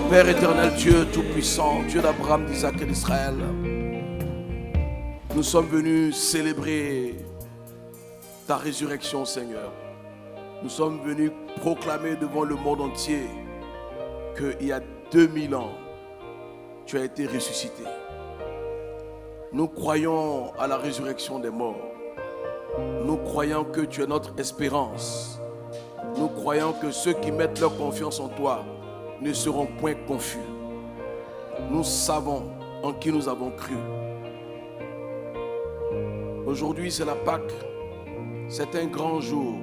Père éternel, Dieu tout-puissant, Dieu d'Abraham, d'Isaac et d'Israël, nous sommes venus célébrer ta résurrection, Seigneur. Nous sommes venus proclamer devant le monde entier qu'il y a 2000 ans, tu as été ressuscité. Nous croyons à la résurrection des morts. Nous croyons que tu es notre espérance. Nous croyons que ceux qui mettent leur confiance en toi ne seront point confus. Nous savons en qui nous avons cru. Aujourd'hui, c'est la Pâque. C'est un grand jour.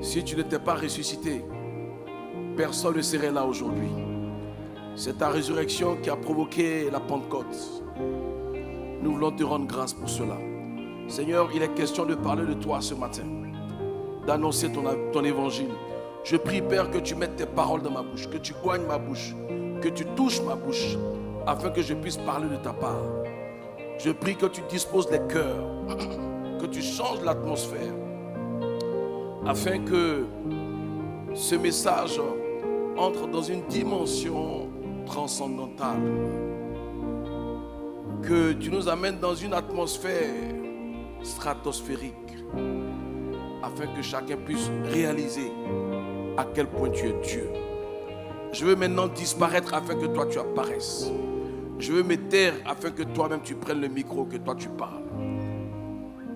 Si tu n'étais pas ressuscité, personne ne serait là aujourd'hui. C'est ta résurrection qui a provoqué la Pentecôte. Nous voulons te rendre grâce pour cela. Seigneur, il est question de parler de toi ce matin, d'annoncer ton évangile. Je prie, Père, que tu mettes tes paroles dans ma bouche, que tu oignes ma bouche, que tu touches ma bouche, afin que je puisse parler de ta part. Je prie que tu disposes les cœurs, que tu changes l'atmosphère, afin que ce message entre dans une dimension transcendantale, que tu nous amènes dans une atmosphère stratosphérique, afin que chacun puisse réaliser à quel point tu es Dieu. Je veux maintenant disparaître afin que toi tu apparaisses. Je veux me taire afin que toi-même tu prennes le micro, que toi tu parles.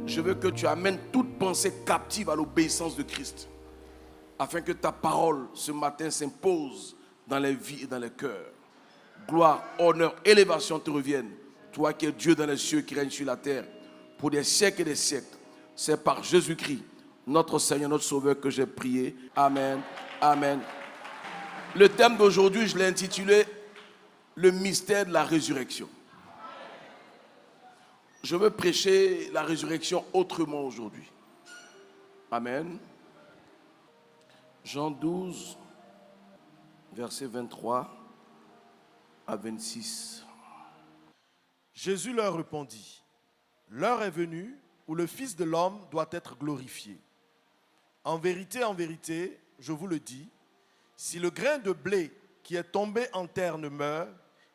Je veux que tu amènes toute pensée captive à l'obéissance de Christ, afin que ta parole ce matin s'impose dans les vies et dans les cœurs. Gloire, honneur, élévation te reviennent. Toi qui es Dieu dans les cieux, qui règne sur la terre, pour des siècles et des siècles. C'est par Jésus-Christ, notre Seigneur, notre Sauveur, que j'ai prié. Amen. Amen. Le thème d'aujourd'hui, je l'ai intitulé « Le mystère de la résurrection ». Je veux prêcher la résurrection autrement aujourd'hui. Amen. Jean 12, versets 23 à 26. Jésus leur répondit, « L'heure est venue où le Fils de l'homme doit être glorifié. En vérité, je vous le dis, si le grain de blé qui est tombé en terre ne meurt,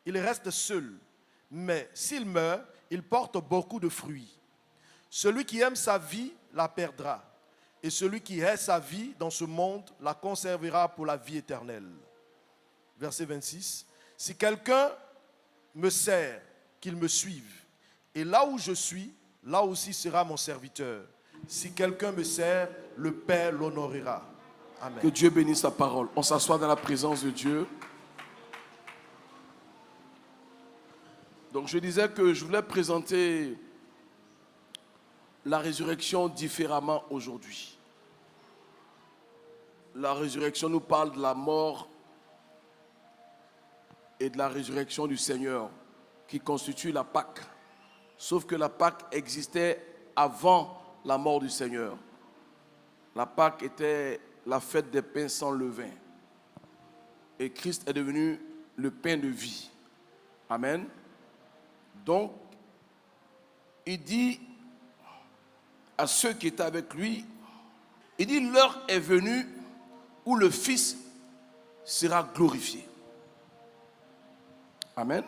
il reste seul. Mais s'il meurt, il porte beaucoup de fruits. Celui qui aime sa vie la perdra, et celui qui hait sa vie dans ce monde la conservera pour la vie éternelle. » Verset 26. « Si quelqu'un me sert, qu'il me suive, et là où je suis, là aussi sera mon serviteur. Si quelqu'un me sert, le Père l'honorera. » Amen. Que Dieu bénisse sa parole. On s'assoit dans la présence de Dieu. Donc je disais que je voulais présenter la résurrection différemment aujourd'hui. La résurrection nous parle de la mort et de la résurrection du Seigneur qui constitue la Pâque. Sauf que la Pâque existait avant la mort du Seigneur. La Pâque était la fête des pains sans levain. Et Christ est devenu le pain de vie. Amen. Donc, il dit à ceux qui étaient avec lui, il dit, l'heure est venue où le Fils sera glorifié. Amen.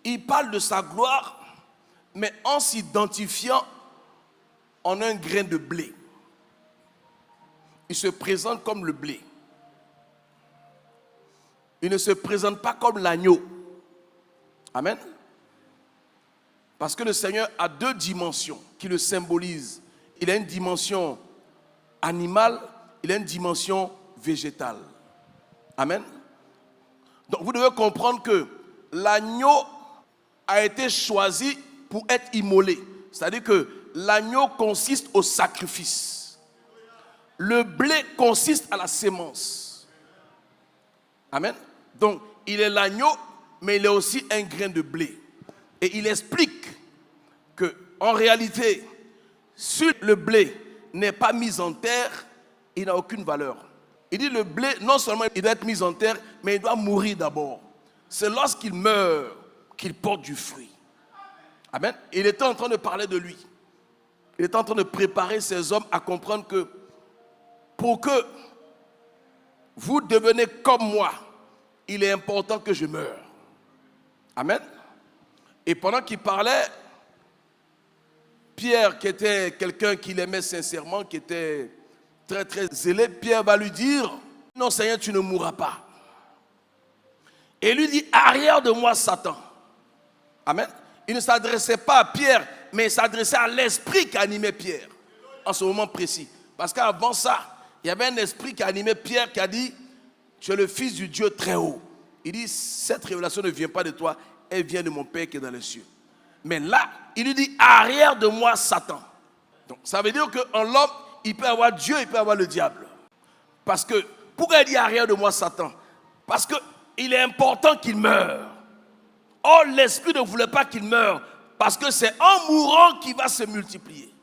Il parle de sa gloire, mais en s'identifiant en un grain de blé. Il se présente comme le blé. Il ne se présente pas comme l'agneau. Amen. Parce que le Seigneur a deux dimensions qui le symbolisent. Il a une dimension animale, il a une dimension végétale. Amen. Donc vous devez comprendre que l'agneau a été choisi pour être immolé. C'est-à-dire que l'agneau consiste au sacrifice. Le blé consiste à la sémence. Amen. Donc, il est l'agneau, mais il est aussi un grain de blé. Et il explique que, en réalité, si le blé n'est pas mis en terre, il n'a aucune valeur. Il dit le blé, non seulement il doit être mis en terre, mais il doit mourir d'abord. C'est lorsqu'il meurt qu'il porte du fruit. Amen. Il était en train de parler de lui. Il était en train de préparer ces hommes à comprendre que pour que vous devenez comme moi. Il est important que je meure. Amen. Et pendant qu'il parlait, Pierre, qui était quelqu'un qu'il aimait sincèrement, qui était très très zélé, Pierre va lui dire, non Seigneur, tu ne mourras pas. Et lui dit, arrière de moi Satan. Amen. Il ne s'adressait pas à Pierre, mais il s'adressait à l'esprit qui animait Pierre, en ce moment précis. Parce qu'avant ça, il y avait un esprit qui animait Pierre, qui a dit, tu es le fils du Dieu très haut. Il dit, cette révélation ne vient pas de toi, elle vient de mon Père qui est dans les cieux. Mais là, il lui dit, arrière de moi Satan. Donc ça veut dire qu'en l'homme, il peut avoir Dieu, il peut avoir le diable. Parce que, pourquoi il dit arrière de moi Satan? Parce qu'il est important qu'il meure. Or, l'esprit ne voulait pas qu'il meure, parce que c'est en mourant qu'il va se multiplier.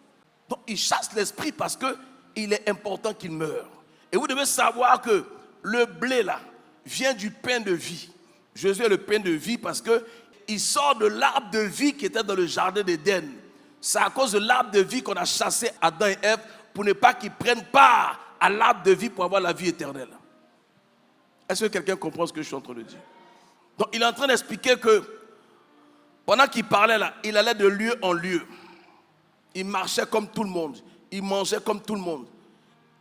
Donc il chasse l'esprit parce qu'il est important qu'il meure. Et vous devez savoir que le blé là vient du pain de vie. Jésus est le pain de vie parce qu'il sort de l'arbre de vie qui était dans le jardin d'Éden. C'est à cause de l'arbre de vie qu'on a chassé Adam et Ève pour ne pas qu'ils prennent part à l'arbre de vie pour avoir la vie éternelle. Est-ce que quelqu'un comprend ce que je suis en train de dire? Donc il est en train d'expliquer que pendant qu'il parlait là, il allait de lieu en lieu. Il marchait comme tout le monde. Il mangeait comme tout le monde.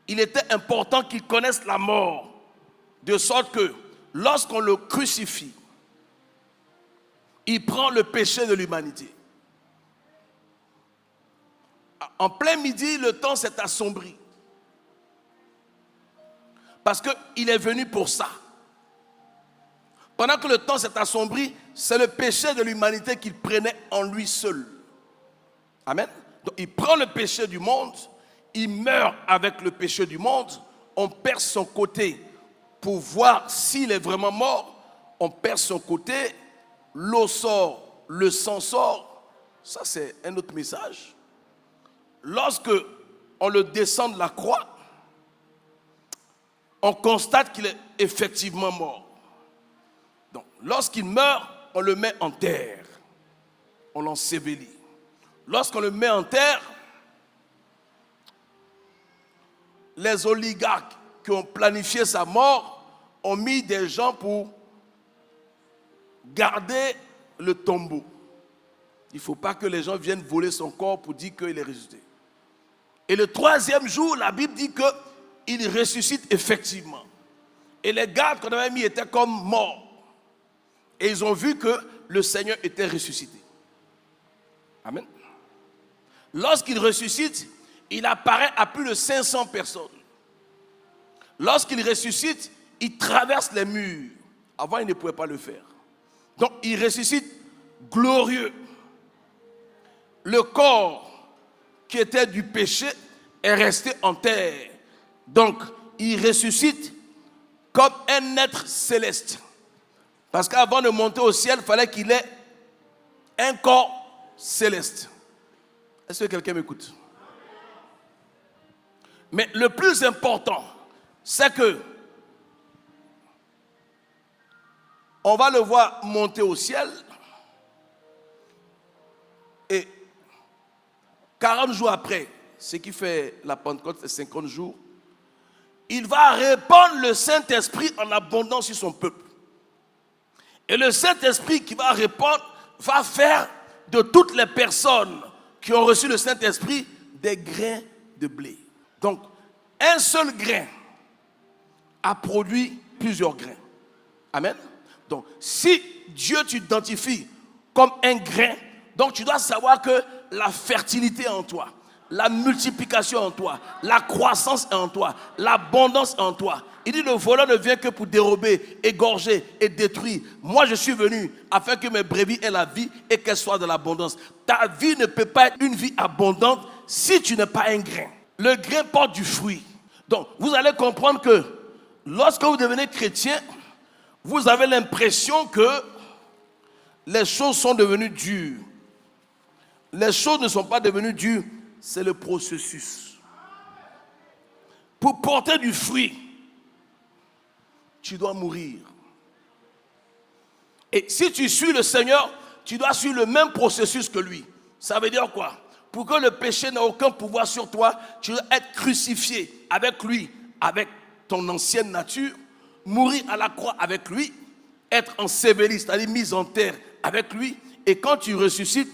Il était important qu'il connaisse la mort. De sorte que lorsqu'on le crucifie, il prend le péché de l'humanité. En plein midi, le temps s'est assombri. Parce qu'il est venu pour ça. Pendant que le temps s'est assombri, c'est le péché de l'humanité qu'il prenait en lui seul. Amen. Donc il prend le péché du monde, il meurt avec le péché du monde, on perd son côté pour voir s'il est vraiment mort, on perd son côté, l'eau sort, le sang sort, ça c'est un autre message. Lorsque on le descend de la croix, on constate qu'il est effectivement mort. Donc, lorsqu'il meurt, on le met en terre. On l'ensevelit. Lorsqu'on le met en terre, les oligarques qui ont planifié sa mort ont mis des gens pour garder le tombeau. Il ne faut pas que les gens viennent voler son corps pour dire qu'il est ressuscité. Et le troisième jour, la Bible dit qu'il ressuscite effectivement. Et les gardes qu'on avait mis étaient comme morts. Et ils ont vu que le Seigneur était ressuscité. Amen. Lorsqu'il ressuscite, il apparaît à plus de 500 personnes. Lorsqu'il ressuscite, il traverse les murs. Avant, il ne pouvait pas le faire. Donc, il ressuscite glorieux. Le corps qui était du péché est resté en terre. Donc, il ressuscite comme un être céleste. Parce qu'avant de monter au ciel, il fallait qu'il ait un corps céleste. Est-ce que quelqu'un m'écoute? Mais le plus important, c'est que on va le voir monter au ciel et 40 jours après, ce qui fait la Pentecôte, fait 50 jours, il va répandre le Saint-Esprit en abondance sur son peuple. Et le Saint-Esprit qui va répandre va faire de toutes les personnes qui ont reçu le Saint-Esprit des grains de blé. Donc, un seul grain a produit plusieurs grains. Amen. Donc, si Dieu t'identifie comme un grain, donc tu dois savoir que la fertilité est en toi, la multiplication est en toi, la croissance est en toi, l'abondance est en toi. Il dit le voleur ne vient que pour dérober, égorger et détruire. Moi je suis venu afin que mes brebis aient la vie et qu'elles soient de l'abondance. Ta vie ne peut pas être une vie abondante si tu n'es pas un grain. Le grain porte du fruit. Donc vous allez comprendre que lorsque vous devenez chrétien, vous avez l'impression que les choses sont devenues dures. Les choses ne sont pas devenues dures, c'est le processus. Pour porter du fruit, tu dois mourir. Et si tu suis le Seigneur, tu dois suivre le même processus que lui. Ça veut dire quoi? Pour que le péché n'ait aucun pouvoir sur toi, tu dois être crucifié avec lui, avec ton ancienne nature, mourir à la croix avec lui, être enseveli, c'est-à-dire mis en terre avec lui, et quand tu ressuscites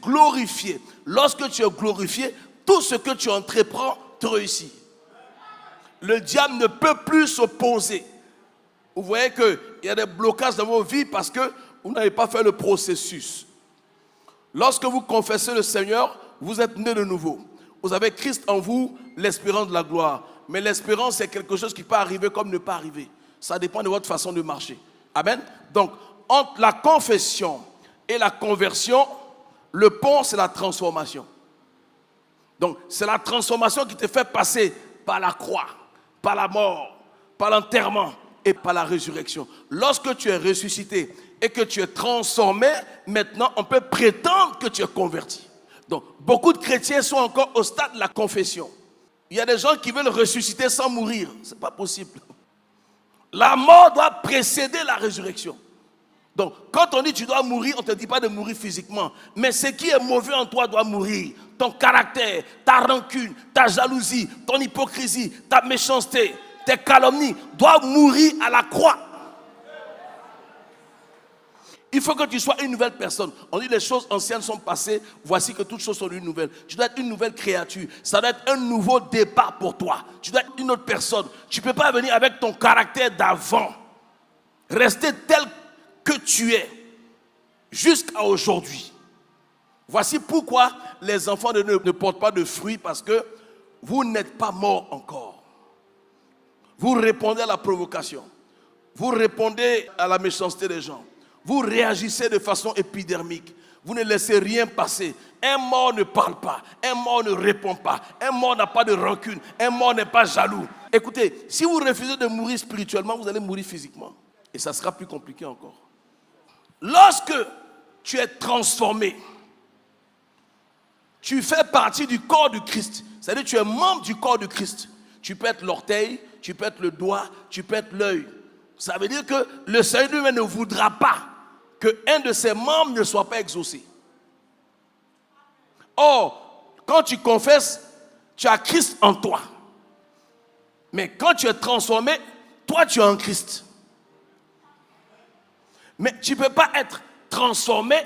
glorifié. Lorsque tu es glorifié, tout ce que tu entreprends te réussit. Le diable ne peut plus s'opposer. Vous voyez qu'il y a des blocages dans vos vies parce que vous n'avez pas fait le processus. Lorsque vous confessez le Seigneur, vous êtes né de nouveau. Vous avez Christ en vous, l'espérance de la gloire. Mais l'espérance, c'est quelque chose qui peut arriver comme ne pas arriver. Ça dépend de votre façon de marcher. Amen. Donc, entre la confession et la conversion, le pont, c'est la transformation. Donc, c'est la transformation qui te fait passer par la croix, par la mort, par l'enterrement et par la résurrection. Lorsque tu es ressuscité et que tu es transformé, maintenant, on peut prétendre que tu es converti. Donc, beaucoup de chrétiens sont encore au stade de la confession. Il y a des gens qui veulent ressusciter sans mourir. Ce n'est pas possible. La mort doit précéder la résurrection. Donc, quand on dit tu dois mourir, on ne te dit pas de mourir physiquement. Mais ce qui est mauvais en toi doit mourir. Ton caractère, ta rancune, ta jalousie, ton hypocrisie, ta méchanceté, tes calomnies doivent mourir à la croix. Il faut que tu sois une nouvelle personne. On dit les choses anciennes sont passées, voici que toutes choses sont une nouvelle. Tu dois être une nouvelle créature. Ça doit être un nouveau départ pour toi. Tu dois être une autre personne. Tu ne peux pas venir avec ton caractère d'avant. Rester tel que tu es jusqu'à aujourd'hui. Voici pourquoi les enfants de Dieu ne portent pas de fruits, parce que vous n'êtes pas morts encore. Vous répondez à la provocation. Vous répondez à la méchanceté des gens. Vous réagissez de façon épidermique. Vous ne laissez rien passer. Un mort ne parle pas. Un mort ne répond pas. Un mort n'a pas de rancune. Un mort n'est pas jaloux. Écoutez, si vous refusez de mourir spirituellement, vous allez mourir physiquement. Et ça sera plus compliqué encore. Lorsque tu es transformé, tu fais partie du corps du Christ. C'est-à-dire que tu es membre du corps du Christ. Tu peux être l'orteil, tu peux être le doigt, tu peux être l'œil. Ça veut dire que le Seigneur lui-même ne voudra pas qu'un de ses membres ne soit pas exaucé. Or, quand tu confesses, tu as Christ en toi. Mais quand tu es transformé, toi tu es en Christ. Mais tu ne peux pas être transformé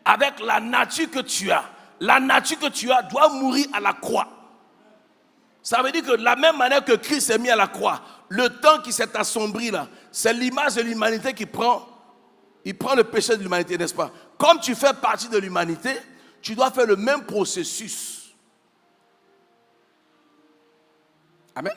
avec la nature que tu as. La nature que tu as doit mourir à la croix. Ça veut dire que de la même manière que Christ est mis à la croix, le temps qui s'est assombri là, c'est l'image de l'humanité qui prend. Il prend le péché de l'humanité, n'est-ce pas? Comme tu fais partie de l'humanité, tu dois faire le même processus. Amen.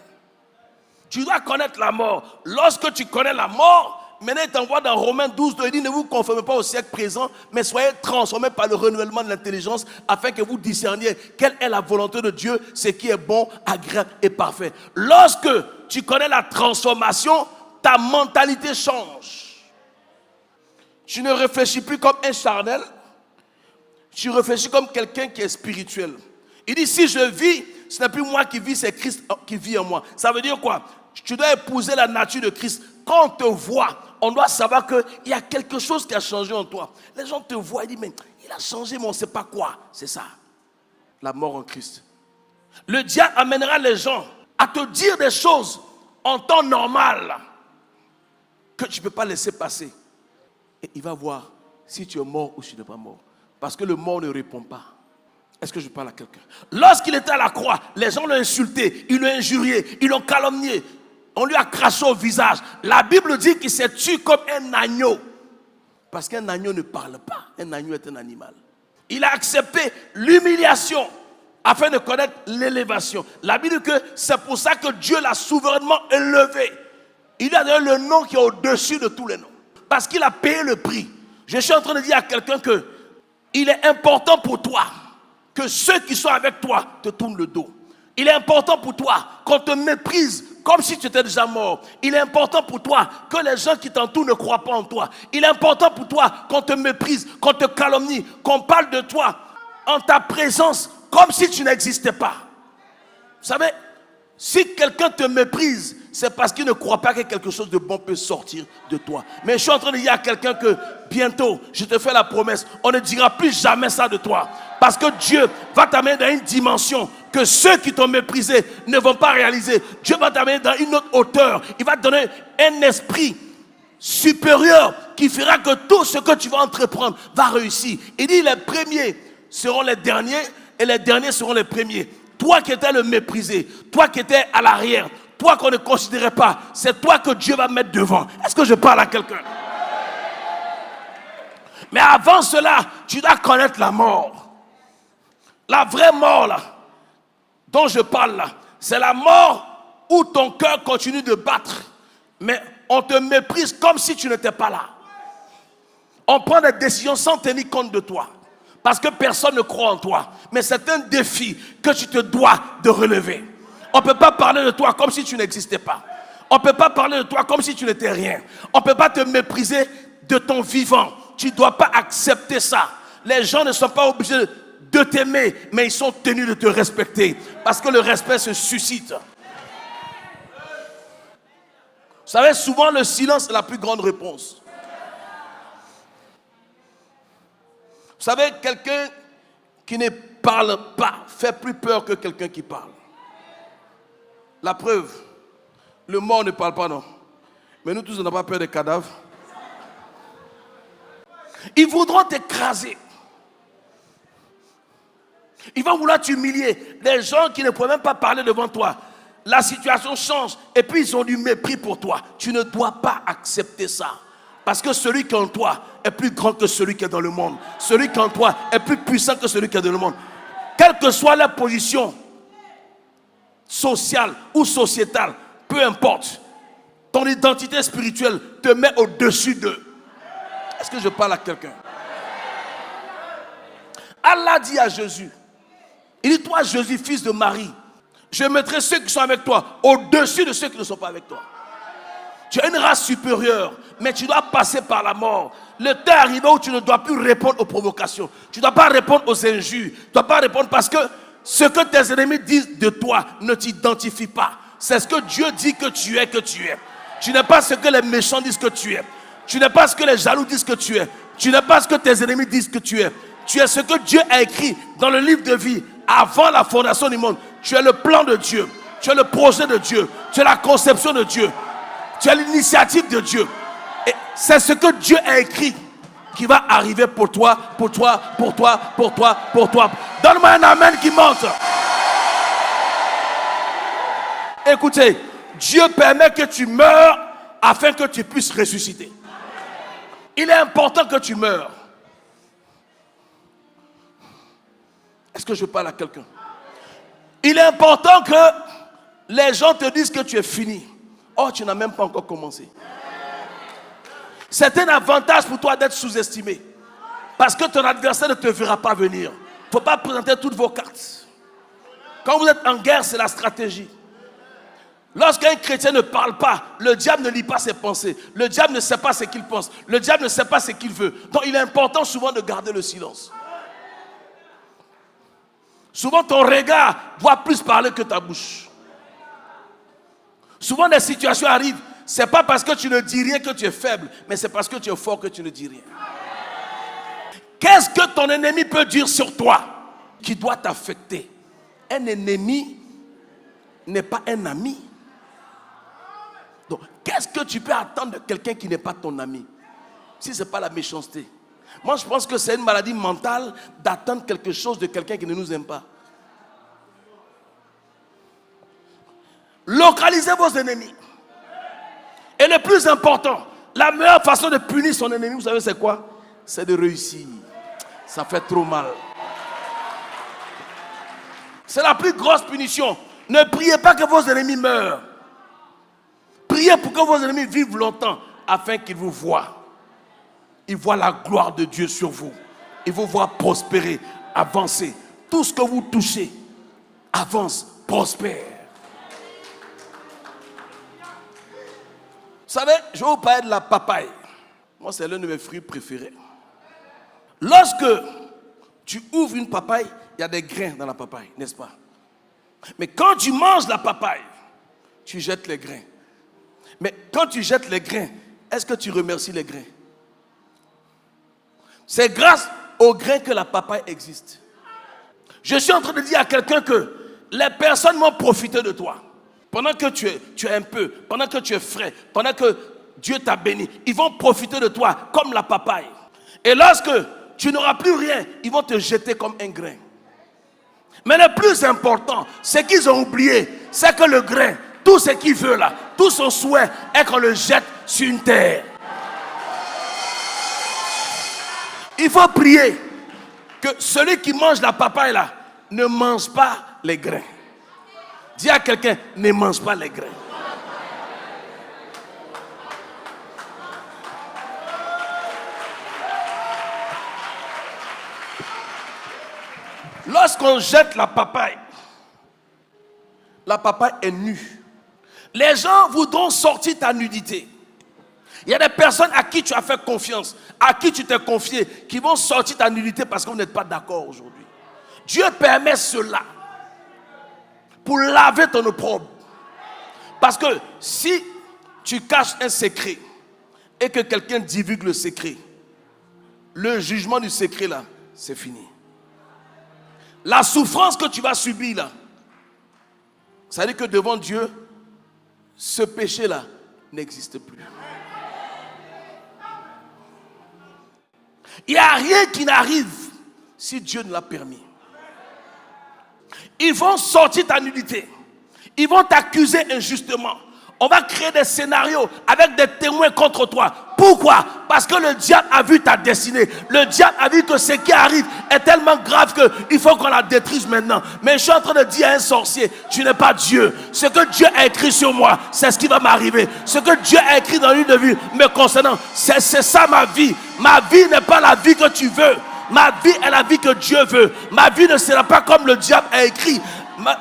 Tu dois connaître la mort. Lorsque tu connais la mort, maintenant il t'envoie dans Romains 12, il dit ne vous conformez pas au siècle présent, mais soyez transformés par le renouvellement de l'intelligence, afin que vous discerniez quelle est la volonté de Dieu, ce qui est bon, agréable et parfait. Lorsque tu connais la transformation, ta mentalité change. Tu ne réfléchis plus comme un charnel, tu réfléchis comme quelqu'un qui est spirituel. Il dit si je vis, ce n'est plus moi qui vis, c'est Christ qui vit en moi. Ça veut dire quoi? Tu dois épouser la nature de Christ. Quand on te voit, on doit savoir qu'il y a quelque chose qui a changé en toi. Les gens te voient et disent mais il a changé mais on ne sait pas quoi. C'est ça, la mort en Christ. Le diable amènera les gens à te dire des choses en temps normal que tu ne peux pas laisser passer. Et il va voir si tu es mort ou si tu n'es pas mort. Parce que le mort ne répond pas. Est-ce que je parle à quelqu'un? Lorsqu'il était à la croix, les gens l'ont insulté, ils l'ont injurié, ils l'ont calomnié. On lui a craché au visage. La Bible dit qu'il s'est tué comme un agneau. Parce qu'un agneau ne parle pas. Un agneau est un animal. Il a accepté l'humiliation afin de connaître l'élévation. La Bible dit que c'est pour ça que Dieu l'a souverainement élevé. Il a donné le nom qui est au-dessus de tous les noms. Parce qu'il a payé le prix. Je suis en train de dire à quelqu'un que il est important pour toi que ceux qui sont avec toi te tournent le dos. Il est important pour toi qu'on te méprise comme si tu étais déjà mort. Il est important pour toi que les gens qui t'entourent ne croient pas en toi. Il est important pour toi qu'on te méprise, qu'on te calomnie, qu'on parle de toi en ta présence comme si tu n'existais pas. Vous savez, si quelqu'un te méprise, c'est parce qu'il ne croit pas que quelque chose de bon peut sortir de toi. Mais je suis en train de dire à quelqu'un que bientôt, je te fais la promesse, on ne dira plus jamais ça de toi. Parce que Dieu va t'amener dans une dimension que ceux qui t'ont méprisé ne vont pas réaliser. Dieu va t'amener dans une autre hauteur. Il va te donner un esprit supérieur qui fera que tout ce que tu vas entreprendre va réussir. Il dit les premiers seront les derniers et les derniers seront les premiers. Toi qui étais le méprisé, toi qui étais à l'arrière, toi qu'on ne considérait pas, c'est toi que Dieu va mettre devant. Est-ce que je parle à quelqu'un? Mais avant cela, tu dois connaître la mort. La vraie mort là, dont je parle là, c'est la mort où ton cœur continue de battre. Mais on te méprise comme si tu n'étais pas là. On prend des décisions sans tenir compte de toi. Parce que personne ne croit en toi. Mais c'est un défi que tu te dois de relever. On ne peut pas parler de toi comme si tu n'existais pas. On ne peut pas parler de toi comme si tu n'étais rien. On ne peut pas te mépriser de ton vivant. Tu ne dois pas accepter ça. Les gens ne sont pas obligés de t'aimer, mais ils sont tenus de te respecter. Parce que le respect se suscite. Vous savez, souvent le silence est la plus grande réponse. Vous savez, quelqu'un qui ne parle pas fait plus peur que quelqu'un qui parle. La preuve, le mort ne parle pas, non. Mais nous tous, on n'a pas peur des cadavres. Ils voudront t'écraser. Ils vont vouloir t'humilier. Les gens qui ne peuvent même pas parler devant toi. La situation change et puis ils ont du mépris pour toi. Tu ne dois pas accepter ça. Parce que celui qui est en toi est plus grand que celui qui est dans le monde. Celui qui est en toi est plus puissant que celui qui est dans le monde. Quelle que soit la position sociale ou sociétale, peu importe, ton identité spirituelle te met au-dessus d'eux. Est-ce que je parle à quelqu'un? Allah dit à Jésus, il dit, toi Jésus, fils de Marie, je mettrai ceux qui sont avec toi au-dessus de ceux qui ne sont pas avec toi. Tu as une race supérieure, mais tu dois passer par la mort. Le temps est arrivé où tu ne dois plus répondre aux provocations. Tu ne dois pas répondre aux injures. Tu ne dois pas répondre parce que ce que tes ennemis disent de toi ne t'identifie pas. C'est ce que Dieu dit que tu es, que tu es. Tu n'es pas ce que les méchants disent que tu es. Tu n'es pas ce que les jaloux disent que tu es. Tu n'es pas ce que tes ennemis disent que tu es. Tu es ce que Dieu a écrit dans le livre de vie avant la fondation du monde. Tu es le plan de Dieu. Tu es le projet de Dieu. Tu es la conception de Dieu. Tu as l'initiative de Dieu. Et c'est ce que Dieu a écrit qui va arriver pour toi, pour toi, pour toi, pour toi, pour toi. Donne-moi un amen qui monte. Écoutez, Dieu permet que tu meurs afin que tu puisses ressusciter. Il est important que tu meurs. Est-ce que je parle à quelqu'un? Il est important que les gens te disent que tu es fini. Oh, tu n'as même pas encore commencé. C'est un avantage pour toi d'être sous-estimé. Parce que ton adversaire ne te verra pas venir. Il ne faut pas présenter toutes vos cartes. Quand vous êtes en guerre, c'est la stratégie. Lorsqu'un chrétien ne parle pas, le diable ne lit pas ses pensées. Le diable ne sait pas ce qu'il pense. Le diable ne sait pas ce qu'il veut. Donc il est important souvent de garder le silence. Souvent ton regard doit plus parler que ta bouche. Souvent des situations arrivent. Ce n'est pas parce que tu ne dis rien que tu es faible, mais c'est parce que tu es fort que tu ne dis rien. Qu'est-ce que ton ennemi peut dire sur toi qui doit t'affecter? Un ennemi n'est pas un ami. Donc, qu'est-ce que tu peux attendre de quelqu'un qui n'est pas ton ami? Si ce n'est pas la méchanceté. Moi, je pense que c'est une maladie mentale d'attendre quelque chose de quelqu'un qui ne nous aime pas. Localisez vos ennemis. Et le plus important, la meilleure façon de punir son ennemi, vous savez c'est quoi? C'est de réussir. Ça fait trop mal. C'est la plus grosse punition. Ne priez pas que vos ennemis meurent. Priez pour que vos ennemis vivent longtemps afin qu'ils vous voient. Ils voient la gloire de Dieu sur vous. Ils vous voient prospérer, avancer. Tout ce que vous touchez avance, prospère. Vous savez, je vais vous parler de la papaye. Moi, c'est l'un de mes fruits préférés. Lorsque tu ouvres une papaye, il y a des grains dans la papaye, n'est-ce pas? Mais quand tu manges la papaye, tu jettes les grains. Mais quand tu jettes les grains, est-ce que tu remercies les grains? C'est grâce aux grains que la papaye existe. Je suis en train de dire à quelqu'un que les personnes vont profiter de toi. Pendant que tu es un peu, pendant que tu es frais, pendant que Dieu t'a béni, ils vont profiter de toi comme la papaye. Et lorsque tu n'auras plus rien, ils vont te jeter comme un grain. Mais le plus important, c'est qu'ils ont oublié, c'est que le grain, tout ce qu'il veut là, tout son souhait est qu'on le jette sur une terre. Il faut prier que celui qui mange la papaye là ne mange pas les grains. Dis à quelqu'un, ne mange pas les grains. Lorsqu'on jette la papaye est nue. Les gens voudront sortir ta nudité. Il y a des personnes à qui tu as fait confiance, à qui tu t'es confié, qui vont sortir ta nudité parce que vous n'êtes pas d'accord aujourd'hui. Dieu permet cela pour laver ton opprobre. Parce que si tu caches un secret et que quelqu'un divulgue le secret, le jugement du secret là, c'est fini. La souffrance que tu vas subir là, ça veut dire que devant Dieu, ce péché là n'existe plus. Il n'y a rien qui n'arrive si Dieu ne l'a permis. Ils vont sortir ta nudité. Ils vont t'accuser injustement. On va créer des scénarios avec des témoins contre toi. Pourquoi? Parce que le diable a vu ta destinée. Le diable a vu que ce qui arrive est tellement grave qu'il faut qu'on la détruise maintenant. Mais je suis en train de dire à un sorcier, tu n'es pas Dieu. Ce que Dieu a écrit sur moi, c'est ce qui va m'arriver. Ce que Dieu a écrit dans l'une de vie me concernant, c'est ça ma vie. Ma vie n'est pas la vie que tu veux. Ma vie est la vie que Dieu veut. Ma vie ne sera pas comme le diable a écrit.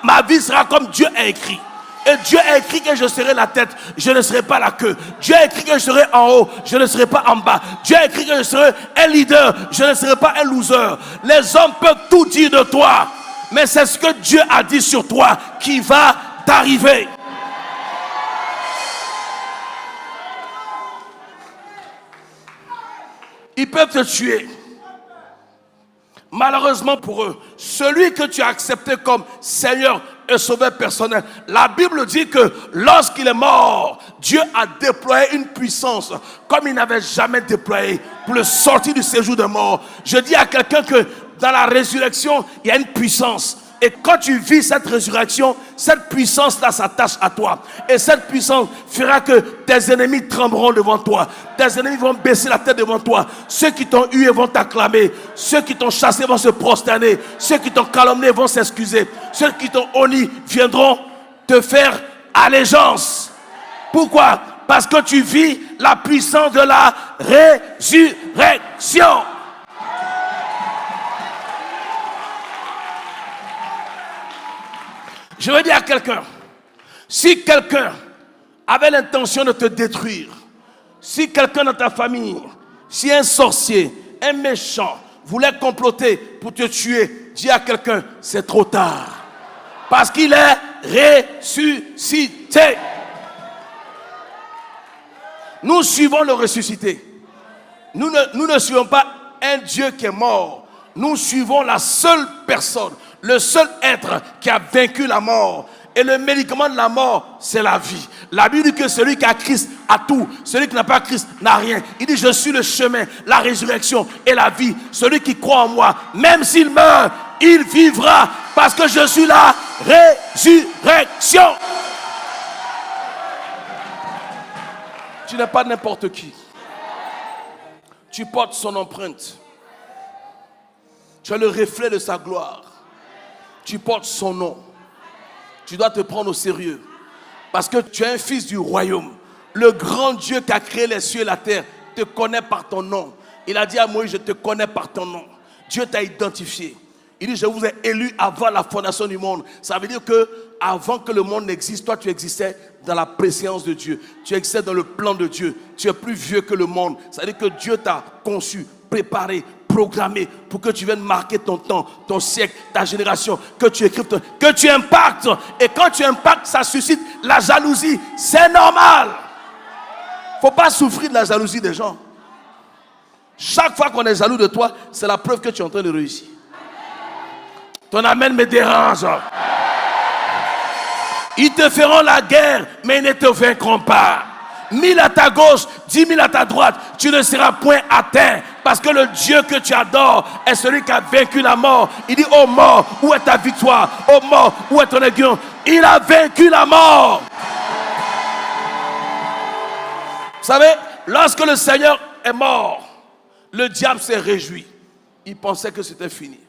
Ma vie sera comme Dieu a écrit. Et Dieu a écrit que je serai la tête, je ne serai pas la queue. Dieu a écrit que je serai en haut, je ne serai pas en bas. Dieu a écrit que je serai un leader, je ne serai pas un loser. Les hommes peuvent tout dire de toi, mais c'est ce que Dieu a dit sur toi qui va t'arriver. Ils peuvent te tuer. Malheureusement pour eux, celui que tu as accepté comme Seigneur et Sauveur personnel, la Bible dit que lorsqu'il est mort, Dieu a déployé une puissance comme il n'avait jamais déployé pour le sortir du séjour de mort. Je dis à quelqu'un que dans la résurrection, il y a une puissance. Et quand tu vis cette résurrection, cette puissance-là s'attache à toi. Et cette puissance fera que tes ennemis trembleront devant toi. Tes ennemis vont baisser la tête devant toi. Ceux qui t'ont hué vont t'acclamer. Ceux qui t'ont chassé vont se prosterner. Ceux qui t'ont calomnié vont s'excuser. Ceux qui t'ont honni viendront te faire allégeance. Pourquoi? Parce que tu vis la puissance de la résurrection. Je veux dire à quelqu'un, si quelqu'un avait l'intention de te détruire, si quelqu'un dans ta famille, si un sorcier, un méchant voulait comploter pour te tuer, dis à quelqu'un, c'est trop tard. Parce qu'il est ressuscité. Nous suivons le ressuscité. Nous ne suivons pas un Dieu qui est mort. Nous suivons la seule personne, le seul être qui a vaincu la mort. Et le médicament de la mort, c'est la vie. La Bible dit que celui qui a Christ a tout. Celui qui n'a pas Christ n'a rien. Il dit, je suis le chemin, la résurrection et la vie. Celui qui croit en moi, même s'il meurt, il vivra. Parce que je suis la résurrection. Tu n'es pas n'importe qui. Tu portes son empreinte. Tu as le reflet de sa gloire. Tu portes son nom. Tu dois te prendre au sérieux. Parce que tu es un fils du royaume. Le grand Dieu qui a créé les cieux et la terre te connaît par ton nom. Il a dit à Moïse, je te connais par ton nom. Dieu t'a identifié. Il dit, je vous ai élu avant la fondation du monde. Ça veut dire que avant que le monde n'existe, toi tu existais dans la préséance de Dieu. Tu existais dans le plan de Dieu. Tu es plus vieux que le monde. Ça veut dire que Dieu t'a conçu, préparé, programmé pour que tu viennes marquer ton temps, ton siècle, ta génération, que tu écrives, que tu impactes. Et quand tu impactes, ça suscite la jalousie. C'est normal. Il ne faut pas souffrir de la jalousie des gens. Chaque fois qu'on est jaloux de toi, c'est la preuve que tu es en train de réussir. Ton amen me dérange. Ils te feront la guerre, mais ils ne te vaincront pas. 1000 à ta gauche, 10 000 à ta droite, tu ne seras point atteint. Parce que le Dieu que tu adores est celui qui a vaincu la mort. Il dit, ô mort, où est ta victoire? Ô mort, où est ton aiguillon? Il a vaincu la mort. Vous savez, lorsque le Seigneur est mort, le diable s'est réjoui. Il pensait que c'était fini.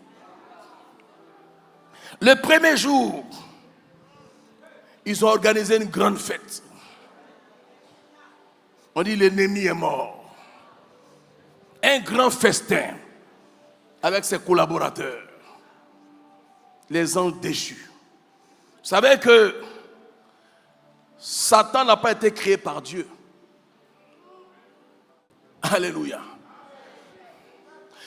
Le premier jour, ils ont organisé une grande fête. On dit l'ennemi est mort. Un grand festin avec ses collaborateurs. Les anges déchus. Vous savez que Satan n'a pas été créé par Dieu. Alléluia.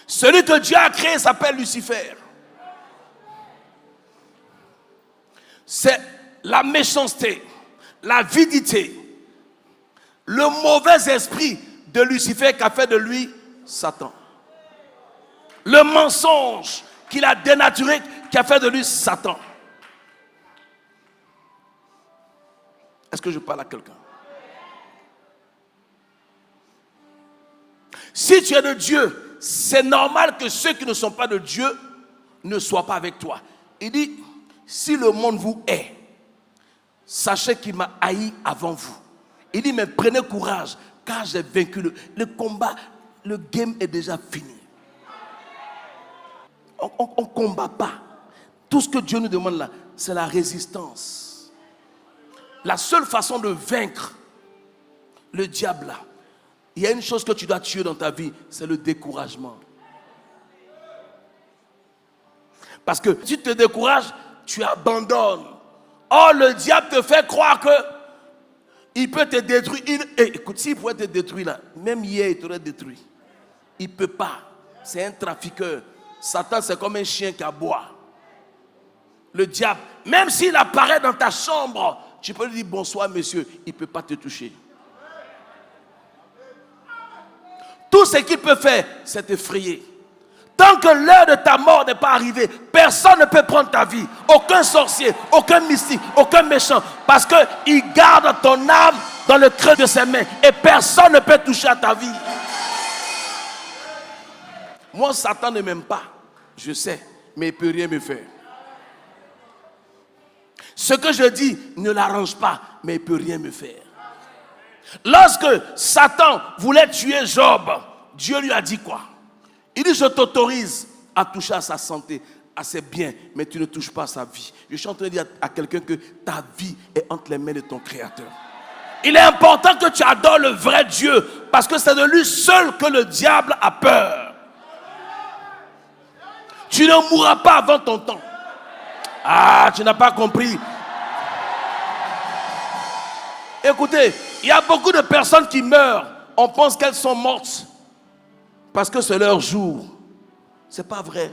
Celui que Dieu a créé s'appelle Lucifer. C'est la méchanceté, l'avidité, le mauvais esprit de Lucifer qui a fait de lui Satan. Le mensonge qu'il a dénaturé qui a fait de lui Satan. Est-ce que je parle à quelqu'un? Si tu es de Dieu, c'est normal que ceux qui ne sont pas de Dieu ne soient pas avec toi. Il dit, si le monde vous hait, sachez qu'il m'a haï avant vous. Il dit, mais prenez courage, car j'ai vaincu le combat, le game est déjà fini. On ne combat pas. Tout ce que Dieu nous demande là, c'est la résistance. La seule façon de vaincre le diable là, il y a une chose que tu dois tuer dans ta vie, c'est le découragement. Parce que si tu te décourages, tu abandonnes. Or, le diable te fait croire que il peut te détruire. Écoute, s'il pouvait te détruire là, même hier, il t'aurait détruit. Il ne peut pas. C'est un trafiqueur. Satan, c'est comme un chien qui aboie. Le diable, même s'il apparaît dans ta chambre, tu peux lui dire bonsoir, monsieur. Il ne peut pas te toucher. Tout ce qu'il peut faire, c'est t'effrayer. Tant que l'heure de ta mort n'est pas arrivée, personne ne peut prendre ta vie. Aucun sorcier, aucun mystique, aucun méchant. Parce qu'il garde ton âme dans le creux de ses mains. Et personne ne peut toucher à ta vie. Moi, Satan ne m'aime pas. Je sais, mais il ne peut rien me faire. Ce que je dis ne l'arrange pas, mais il ne peut rien me faire. Lorsque Satan voulait tuer Job, Dieu lui a dit quoi? Il dit, je t'autorise à toucher à sa santé, à ses biens, mais tu ne touches pas à sa vie. Je suis en train de dire à quelqu'un que ta vie est entre les mains de ton Créateur. Il est important que tu adores le vrai Dieu, parce que c'est de lui seul que le diable a peur. Tu ne mourras pas avant ton temps. Ah, tu n'as pas compris. Écoutez, il y a beaucoup de personnes qui meurent. On pense qu'elles sont mortes parce que c'est leur jour. Ce n'est pas vrai.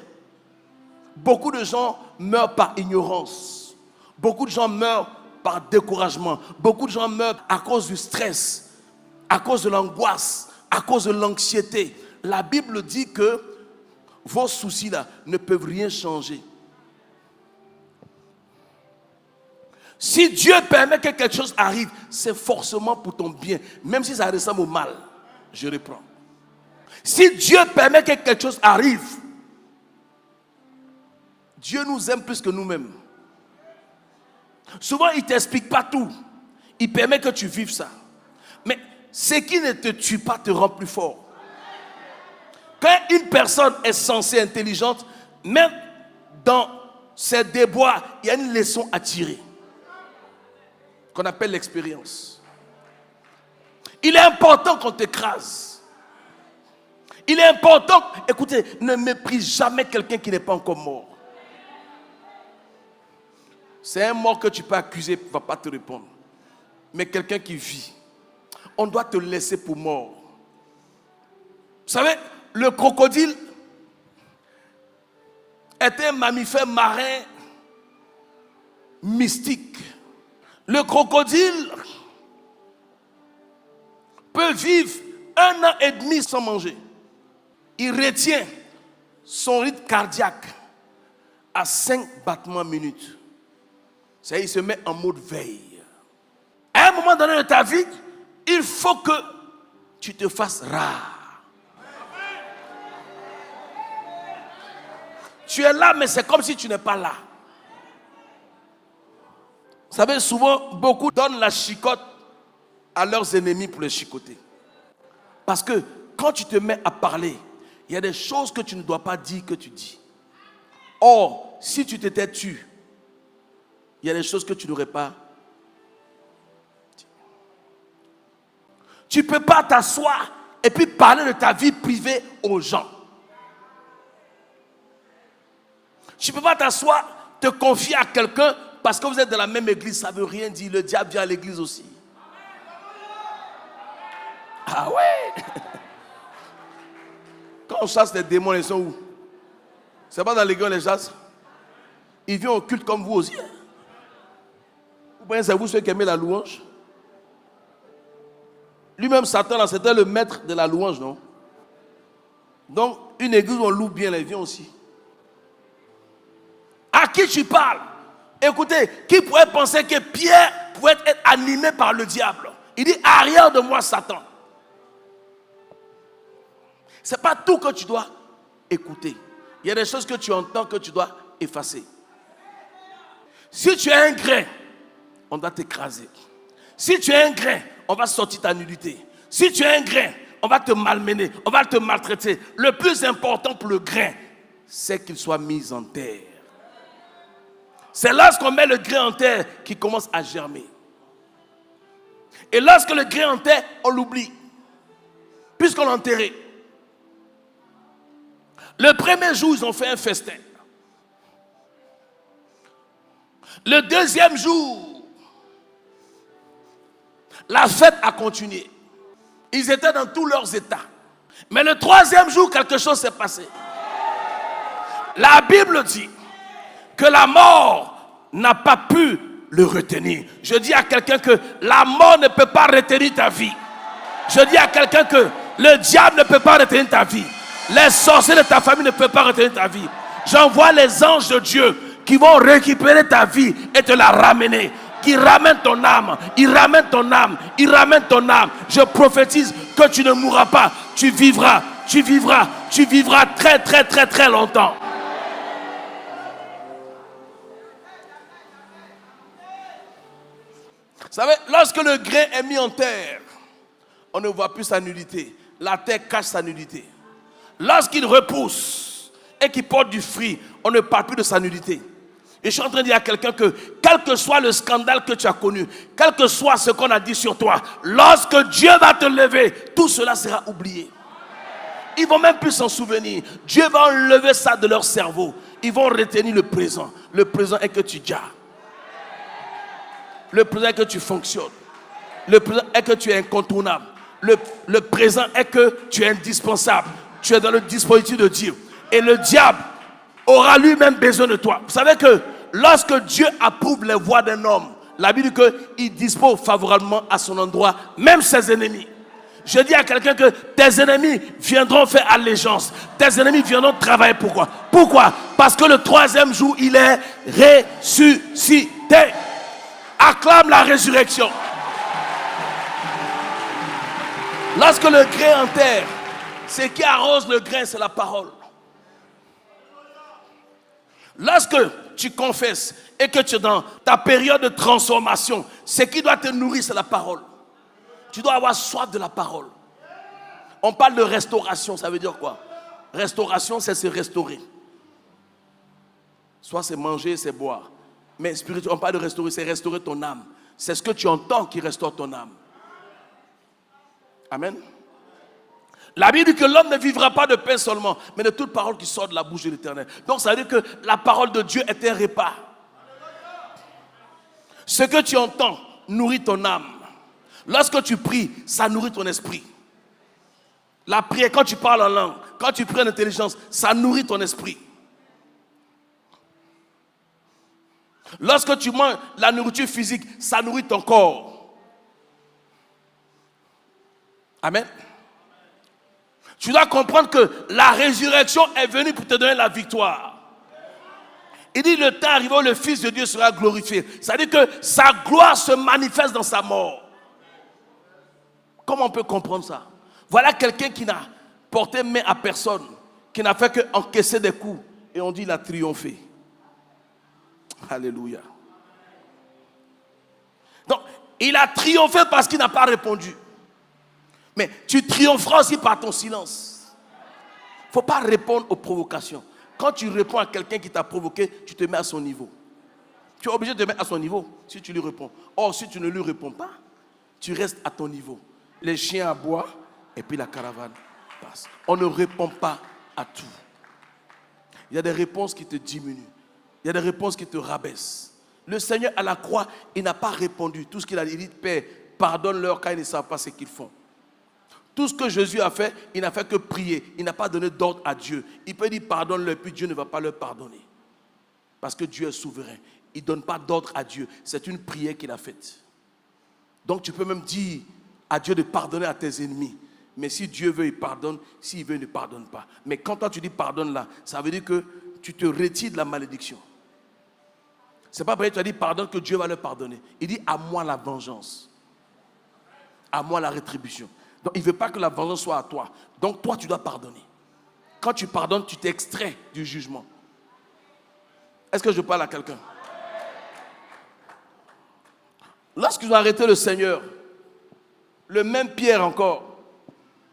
Beaucoup de gens meurent par ignorance. Beaucoup de gens meurent par découragement. Beaucoup de gens meurent à cause du stress, à cause de l'angoisse, à cause de l'anxiété. La Bible dit que vos soucis là ne peuvent rien changer. Si Dieu permet que quelque chose arrive, c'est forcément pour ton bien. Même si ça ressemble au mal, je reprends. Si Dieu permet que quelque chose arrive, Dieu nous aime plus que nous-mêmes. Souvent, il ne t'explique pas tout. Il permet que tu vives ça. Mais ce qui ne te tue pas te rend plus fort. Quand une personne est censée intelligente, même dans ses déboires, il y a une leçon à tirer. Qu'on appelle l'expérience. Il est important qu'on t'écrase. Il est important, écoutez, ne méprise jamais quelqu'un qui n'est pas encore mort. C'est un mort que tu peux accuser, il ne va pas te répondre. Mais quelqu'un qui vit, on doit te laisser pour mort. Vous savez, le crocodile est un mammifère marin mystique. Le crocodile peut vivre 1 an et demi sans manger. Il retient son rythme cardiaque à 5 battements minutes. C'est-à-dire, il se met en mode veille. À un moment donné de ta vie, il faut que tu te fasses rare. Tu es là, mais c'est comme si tu n'es pas là. Vous savez, souvent, beaucoup donnent la chicotte à leurs ennemis pour les chicoter. Parce que quand tu te mets à parler, il y a des choses que tu ne dois pas dire que tu dis. Or, si tu t'étais tu, il y a des choses que tu n'aurais pas dit. Tu ne peux pas t'asseoir et puis parler de ta vie privée aux gens. Tu ne peux pas t'asseoir, te confier à quelqu'un parce que vous êtes de la même église. Ça ne veut rien dire. Le diable vient à l'église aussi. Ah ouais. Quand on chasse les démons, ils sont où? C'est pas dans l'église les chasse. Ils viennent au culte comme vous aussi. Vous pensez que c'est vous ceux qui aimez la louange? Lui-même, Satan, c'était le maître de la louange, non? Donc, une église où on loue bien, il vient aussi. À qui tu parles? Écoutez, qui pourrait penser que Pierre pouvait être animé par le diable? Il dit, arrière de moi, Satan. Ce n'est pas tout que tu dois écouter. Il y a des choses que tu entends que tu dois effacer. Si tu es un grain, on doit t'écraser. Si tu es un grain, on va sortir ta nudité. Si tu es un grain, on va te malmener, on va te maltraiter. Le plus important pour le grain, c'est qu'il soit mis en terre. C'est lorsqu'on met le grain en terre qu'il commence à germer. Et lorsque le grain en terre, on l'oublie. Puisqu'on l'a enterré. Le premier jour, ils ont fait un festin. Le deuxième jour, la fête a continué. Ils étaient dans tous leurs états. Mais le troisième jour, quelque chose s'est passé. La Bible dit que la mort n'a pas pu le retenir. Je dis à quelqu'un que la mort ne peut pas retenir ta vie. Je dis à quelqu'un que le diable ne peut pas retenir ta vie. Les sorciers de ta famille ne peuvent pas retenir ta vie. J'envoie les anges de Dieu qui vont récupérer ta vie et te la ramener. Qui ramènent ton âme. Ils ramènent ton âme. Ils ramènent ton âme. Je prophétise que tu ne mourras pas. Tu vivras. Tu vivras. Tu vivras très très très très longtemps. Vous savez, lorsque le grain est mis en terre, on ne voit plus sa nudité. La terre cache sa nudité. Lorsqu'il repousse et qu'il porte du fruit, on ne parle plus de sa nudité. Et je suis en train de dire à quelqu'un que, quel que soit le scandale que tu as connu, quel que soit ce qu'on a dit sur toi, lorsque Dieu va te lever, tout cela sera oublié. Ils ne vont même plus s'en souvenir. Dieu va enlever ça de leur cerveau. Ils vont retenir le présent. Le présent est que tu gères. Le présent est que tu fonctionnes. Le présent est que tu es incontournable. Le présent est que tu es indispensable. Tu es dans le dispositif de Dieu. Et le diable aura lui-même besoin de toi. Vous savez que lorsque Dieu approuve les voies d'un homme, la Bible dit qu'il dispose favorablement à son endroit, même ses ennemis. Je dis à quelqu'un que tes ennemis viendront faire allégeance. Tes ennemis viendront travailler. Pourquoi? Pourquoi? Parce que le troisième jour, il est ressuscité. Acclame la résurrection. Lorsque le grain enterre, ce qui arrose le grain, c'est la parole. Lorsque tu confesses et que tu es dans ta période de transformation, ce qui doit te nourrir, c'est la parole. Tu dois avoir soif de la parole. On parle de restauration, ça veut dire quoi? Restauration, c'est se restaurer. Soit c'est manger, c'est boire. Mais spirituellement, on parle de restaurer, c'est restaurer ton âme. C'est ce que tu entends qui restaure ton âme. Amen. La Bible dit que l'homme ne vivra pas de pain seulement, mais de toute parole qui sort de la bouche de l'Éternel. Donc ça veut dire que la parole de Dieu est un repas. Ce que tu entends nourrit ton âme. Lorsque tu pries, ça nourrit ton esprit. La prière, quand tu parles en langue, quand tu pries en intelligence, ça nourrit ton esprit. Lorsque tu manges la nourriture physique, ça nourrit ton corps. Amen. Tu dois comprendre que la résurrection est venue pour te donner la victoire. Il dit le temps arrivé où le Fils de Dieu sera glorifié. C'est-à-dire que sa gloire se manifeste dans sa mort. Comment on peut comprendre ça? Voilà quelqu'un qui n'a porté main à personne, qui n'a fait qu'encaisser des coups. Et on dit qu'il a triomphé. Alléluia. Donc, il a triomphé parce qu'il n'a pas répondu. Mais tu triompheras aussi par ton silence. Il ne faut pas répondre aux provocations. Quand tu réponds à quelqu'un qui t'a provoqué, tu te mets à son niveau. Tu es obligé de te mettre à son niveau si tu lui réponds. Or, si tu ne lui réponds pas, tu restes à ton niveau. Les chiens aboient et puis la caravane passe. On ne répond pas à tout. Il y a des réponses qui te diminuent. Il y a des réponses qui te rabaissent. Le Seigneur à la croix, il n'a pas répondu. Tout ce qu'il a dit, il dit, Père, pardonne-leur car ils ne savent pas ce qu'ils font. Tout ce que Jésus a fait, il n'a fait que prier. Il n'a pas donné d'ordre à Dieu. Il peut dire pardonne-leur, puis Dieu ne va pas leur pardonner. Parce que Dieu est souverain. Il ne donne pas d'ordre à Dieu. C'est une prière qu'il a faite. Donc tu peux même dire à Dieu de pardonner à tes ennemis. Mais si Dieu veut, il pardonne. S'il veut, il ne pardonne pas. Mais quand toi tu dis pardonne là, ça veut dire que tu te retires de la malédiction. Ce n'est pas parce que tu as dit pardonne que Dieu va leur pardonner. Il dit à moi la vengeance. À moi la rétribution. Donc il ne veut pas que la vengeance soit à toi. Donc toi tu dois pardonner. Quand tu pardonnes, tu t'extrais du jugement. Est-ce que je parle à quelqu'un? Lorsqu'ils ont arrêté le Seigneur, le même Pierre encore,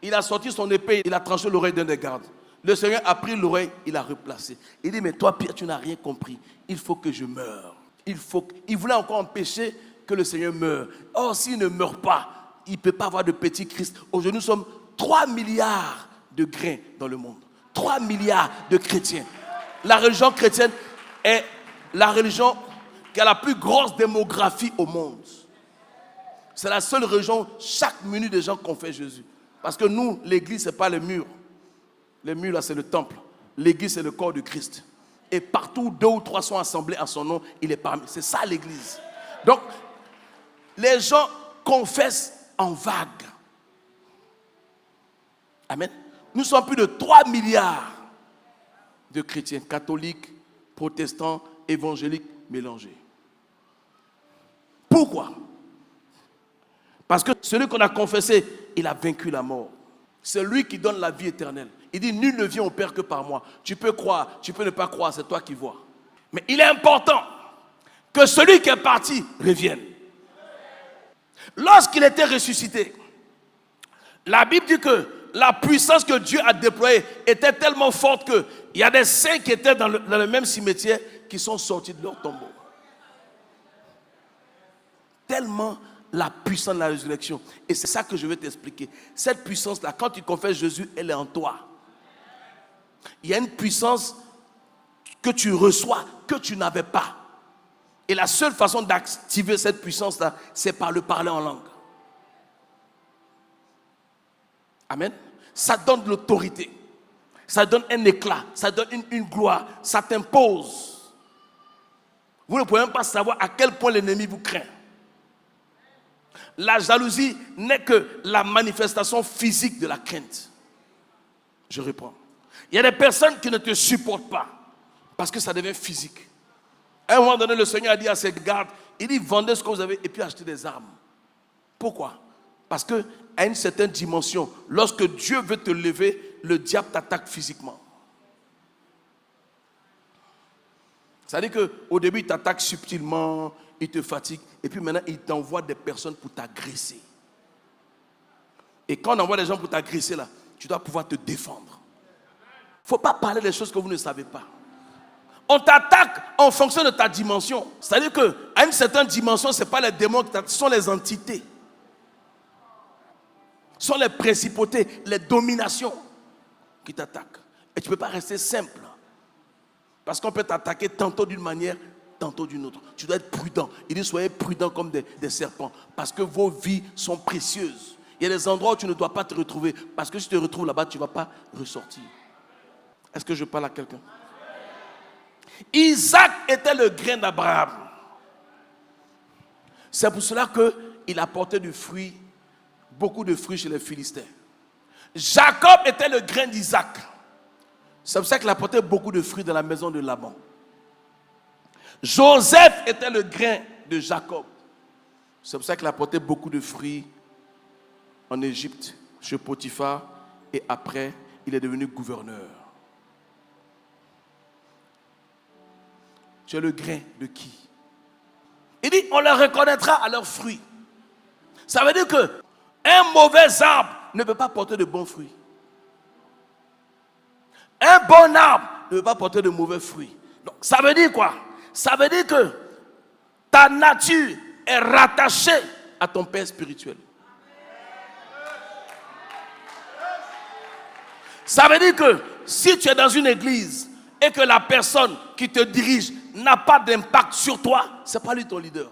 il a sorti son épée, il a tranché l'oreille d'un des gardes. Le Seigneur a pris l'oreille, il l'a replacé. Il dit, mais toi Pierre, tu n'as rien compris. Il faut que je meure. Il voulait encore empêcher que le Seigneur meure. Or, s'il ne meurt pas, il ne peut pas avoir de petit Christ. Aujourd'hui, nous sommes 3 milliards de grains dans le monde. 3 milliards de chrétiens. La religion chrétienne est la religion qui a la plus grosse démographie au monde. C'est la seule religion, chaque minute des gens confessent Jésus. Parce que nous, l'église, ce n'est pas les murs. Les murs, là, c'est le temple. L'église, c'est le corps du Christ. Et partout, 2 ou 3 sont assemblés à son nom, il est parmi. C'est ça l'église. Donc, les gens confessent en vague. Amen. Nous sommes plus de 3 milliards de chrétiens, catholiques, protestants, évangéliques, mélangés. Pourquoi? Parce que celui qu'on a confessé, il a vaincu la mort. C'est lui qui donne la vie éternelle. Il dit, nul ne vient au Père que par moi. Tu peux croire, tu peux ne pas croire, c'est toi qui vois. Mais il est important que celui qui est parti revienne. Lorsqu'il était ressuscité, la Bible dit que la puissance que Dieu a déployée était tellement forte qu'il y a des saints qui étaient dans le même cimetière qui sont sortis de leur tombeau. Tellement la puissance de la résurrection. Et c'est ça que je vais t'expliquer. Cette puissance-là, quand tu confesses Jésus, elle est en toi. Il y a une puissance que tu reçois, que tu n'avais pas. Et la seule façon d'activer cette puissance-là, c'est par le parler en langue. Amen. Ça donne de l'autorité. Ça donne un éclat. Ça donne une gloire. Ça t'impose. Vous ne pouvez même pas savoir à quel point l'ennemi vous craint. La jalousie n'est que la manifestation physique de la crainte. Je reprends. Il y a des personnes qui ne te supportent pas parce que ça devient physique. À un moment donné, le Seigneur a dit à ses gardes, il dit vendez ce que vous avez et puis achetez des armes. Pourquoi? Parce qu'à une certaine dimension, lorsque Dieu veut te lever, le diable t'attaque physiquement. C'est-à-dire qu'au début, il t'attaque subtilement, il te fatigue, et puis maintenant, il t'envoie des personnes pour t'agresser. Et quand on envoie des gens pour t'agresser, là, tu dois pouvoir te défendre. Il ne faut pas parler des choses que vous ne savez pas. On t'attaque en fonction de ta dimension. C'est-à-dire qu'à une certaine dimension, ce n'est pas les démons qui t'attaquent, ce sont les entités. Ce sont les principautés, les dominations qui t'attaquent. Et tu ne peux pas rester simple. Parce qu'on peut t'attaquer tantôt d'une manière, tantôt d'une autre. Tu dois être prudent. Il dit soyez prudents comme des serpents. Parce que vos vies sont précieuses. Il y a des endroits où tu ne dois pas te retrouver. Parce que si tu te retrouves là-bas, tu ne vas pas ressortir. Est-ce que je parle à quelqu'un? Isaac était le grain d'Abraham. C'est pour cela qu'il apportait du fruit, beaucoup de fruits chez les Philistins. Jacob était le grain d'Isaac. C'est pour ça qu'il apportait beaucoup de fruits dans la maison de Laban. Joseph était le grain de Jacob. C'est pour ça qu'il a porté beaucoup de fruits en Égypte, chez Potiphar, et après, il est devenu gouverneur. Tu es le grain de qui? Il dit, on les reconnaîtra à leurs fruits. Ça veut dire que un mauvais arbre ne peut pas porter de bons fruits. Un bon arbre ne peut pas porter de mauvais fruits. Donc, ça veut dire quoi? Ça veut dire que ta nature est rattachée à ton père spirituel. Ça veut dire que si tu es dans une église et que la personne qui te dirige n'a pas d'impact sur toi, ce n'est pas lui ton leader.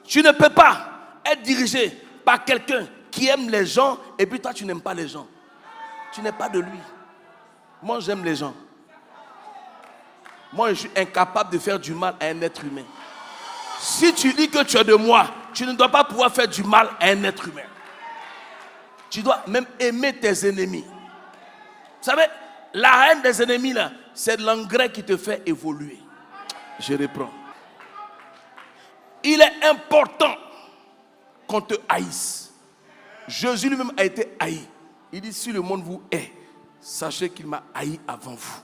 Tu ne peux pas être dirigé par quelqu'un qui aime les gens et puis toi tu n'aimes pas les gens. Tu n'es pas de lui. Moi j'aime les gens. Moi je suis incapable de faire du mal à un être humain. Si tu dis que tu es de moi, tu ne dois pas pouvoir faire du mal à un être humain. Tu dois même aimer tes ennemis. Vous savez, la haine des ennemis là, c'est de l'engrais qui te fait évoluer. Je reprends. Il est important qu'on te haïsse. Jésus lui-même a été haï. Il dit, si le monde vous hait, sachez qu'il m'a haï avant vous.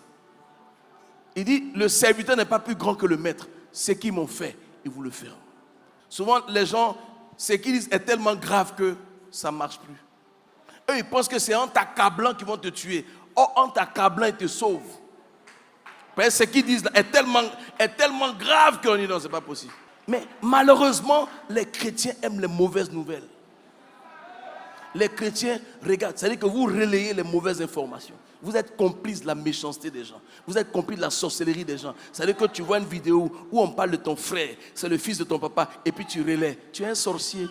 Il dit, le serviteur n'est pas plus grand que le maître. Ce qu'ils m'ont fait, ils vous le feront. Souvent, les gens, ce qu'ils disent est tellement grave que ça ne marche plus. Eux, ils pensent que c'est en t'accablant qu'ils vont te tuer. Or, en t'accablant, ils te sauvent. Parce que ce qu'ils disent est tellement grave qu'on dit non, ce n'est pas possible. Mais malheureusement, les chrétiens aiment les mauvaises nouvelles. Les chrétiens regardent, c'est-à-dire que vous relayez les mauvaises informations. Vous êtes complice de la méchanceté des gens. Vous êtes complice de la sorcellerie des gens. C'est-à-dire que tu vois une vidéo où on parle de ton frère, c'est le fils de ton papa, et puis tu relais. Tu es un sorcier.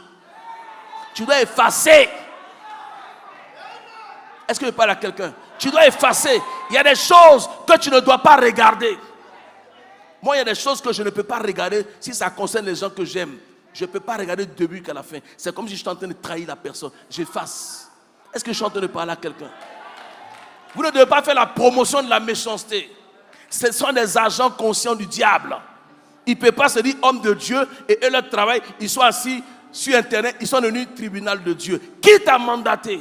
Tu dois effacer. Est-ce que je parle à quelqu'un? Tu dois effacer. Il y a des choses que tu ne dois pas regarder. Moi, il y a des choses que je ne peux pas regarder si ça concerne les gens que j'aime. Je ne peux pas regarder du début qu'à la fin. C'est comme si je suis en train de trahir la personne. J'efface. Est-ce que je suis en train de parler à quelqu'un? Vous ne devez pas faire la promotion de la méchanceté. Ce sont des agents conscients du diable. Ils ne peuvent pas se dire homme de Dieu et eux, leur travail, ils sont assis sur Internet, ils sont devenus tribunal de Dieu. Qui t'a mandaté?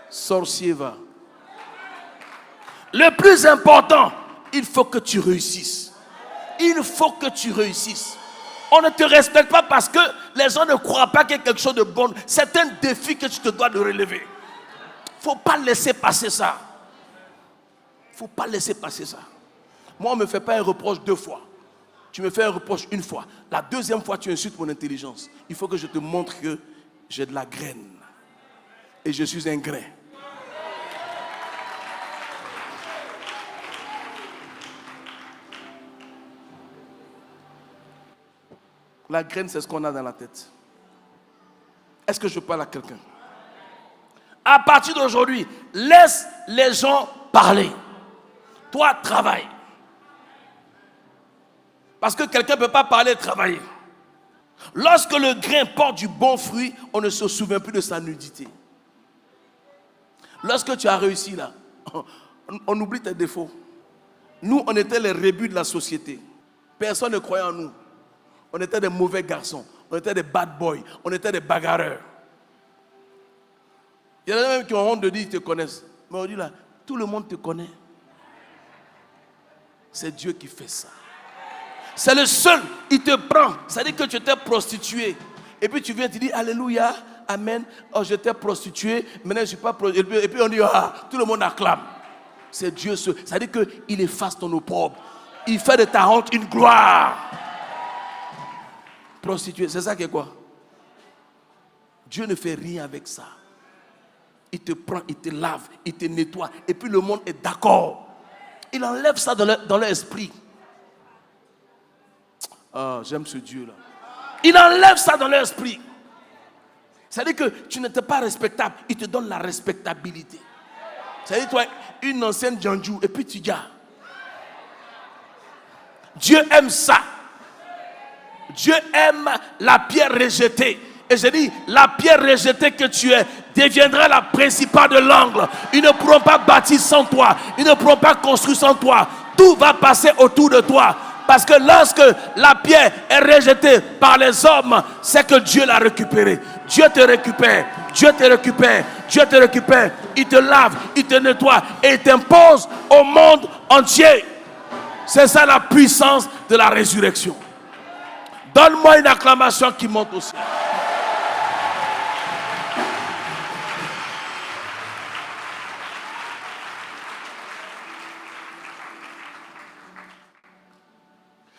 Sorcier va. Le plus important, il faut que tu réussisses. Il faut que tu réussisses. On ne te respecte pas parce que les gens ne croient pas qu'il y a quelque chose de bon. C'est un défi que tu te dois de relever. Il ne faut pas laisser passer ça. Il ne faut pas laisser passer ça. Moi, on ne me fait pas un reproche 2 fois. Tu me fais un reproche 1 fois. La 2e fois, tu insultes mon intelligence. Il faut que je te montre que j'ai de la graine. Et je suis un grain. La graine, c'est ce qu'on a dans la tête. Est-ce que je parle à quelqu'un? À partir d'aujourd'hui, laisse les gens parler. Toi, travaille. Parce que quelqu'un ne peut pas parler et travailler. Lorsque le grain porte du bon fruit, on ne se souvient plus de sa nudité. Lorsque tu as réussi là, on oublie tes défauts. Nous, on était les rébus de la société. Personne ne croyait en nous. On était des mauvais garçons. On était des bad boys. On était des bagarreurs. Il y en a même qui ont honte de dire qu'ils te connaissent. Mais on dit là, tout le monde te connaît. C'est Dieu qui fait ça. C'est le seul, il te prend. Ça dit que tu étais prostitué. Et puis tu viens, tu dis Alléluia, Amen. Oh, j'étais prostitué, maintenant je ne suis pas prostitué. Et puis on dit, ah, tout le monde acclame. C'est Dieu seul. Ça dit qu'il efface ton opprobre. Il fait de ta honte une gloire. Prostituée, c'est ça qui est quoi? Dieu ne fait rien avec ça. Il te prend, il te lave, il te nettoie. Et puis le monde est d'accord. Il enlève ça dans leur esprit. Ah, j'aime ce Dieu-là. Il enlève ça dans leur esprit. C'est-à-dire que tu n'étais pas respectable. Il te donne la respectabilité. C'est-à-dire toi, une ancienne Djanjou, et puis tu dis, Dieu aime ça. Dieu aime la pierre rejetée. Et je dis, la pierre rejetée que tu es deviendra la principale de l'angle. Ils ne pourront pas bâtir sans toi. Ils ne pourront pas construire sans toi. tout va passer autour de toi. Parce que lorsque la pierre est rejetée par les hommes, c'est que Dieu l'a récupérée. Dieu te récupère, Dieu te récupère, Dieu te récupère. Il te lave, il te nettoie et il t'impose au monde entier. C'est ça la puissance de la résurrection. Donne-moi une acclamation qui monte au ciel.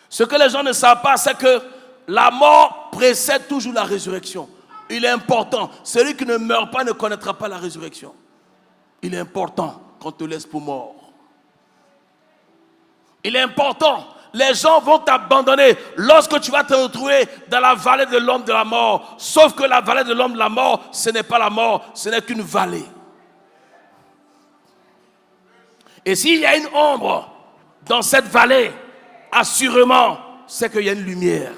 Ce que les gens ne savent pas, c'est que la mort précède toujours la résurrection. Il est important. Celui qui ne meurt pas ne connaîtra pas la résurrection. Il est important qu'on te laisse pour mort. Il est important. Les gens vont t'abandonner lorsque tu vas te retrouver dans la vallée de l'ombre de la mort. Sauf que la vallée de l'ombre de la mort, ce n'est pas la mort, ce n'est qu'une vallée. Et s'il y a une ombre dans cette vallée, assurément, c'est qu'il y a une lumière.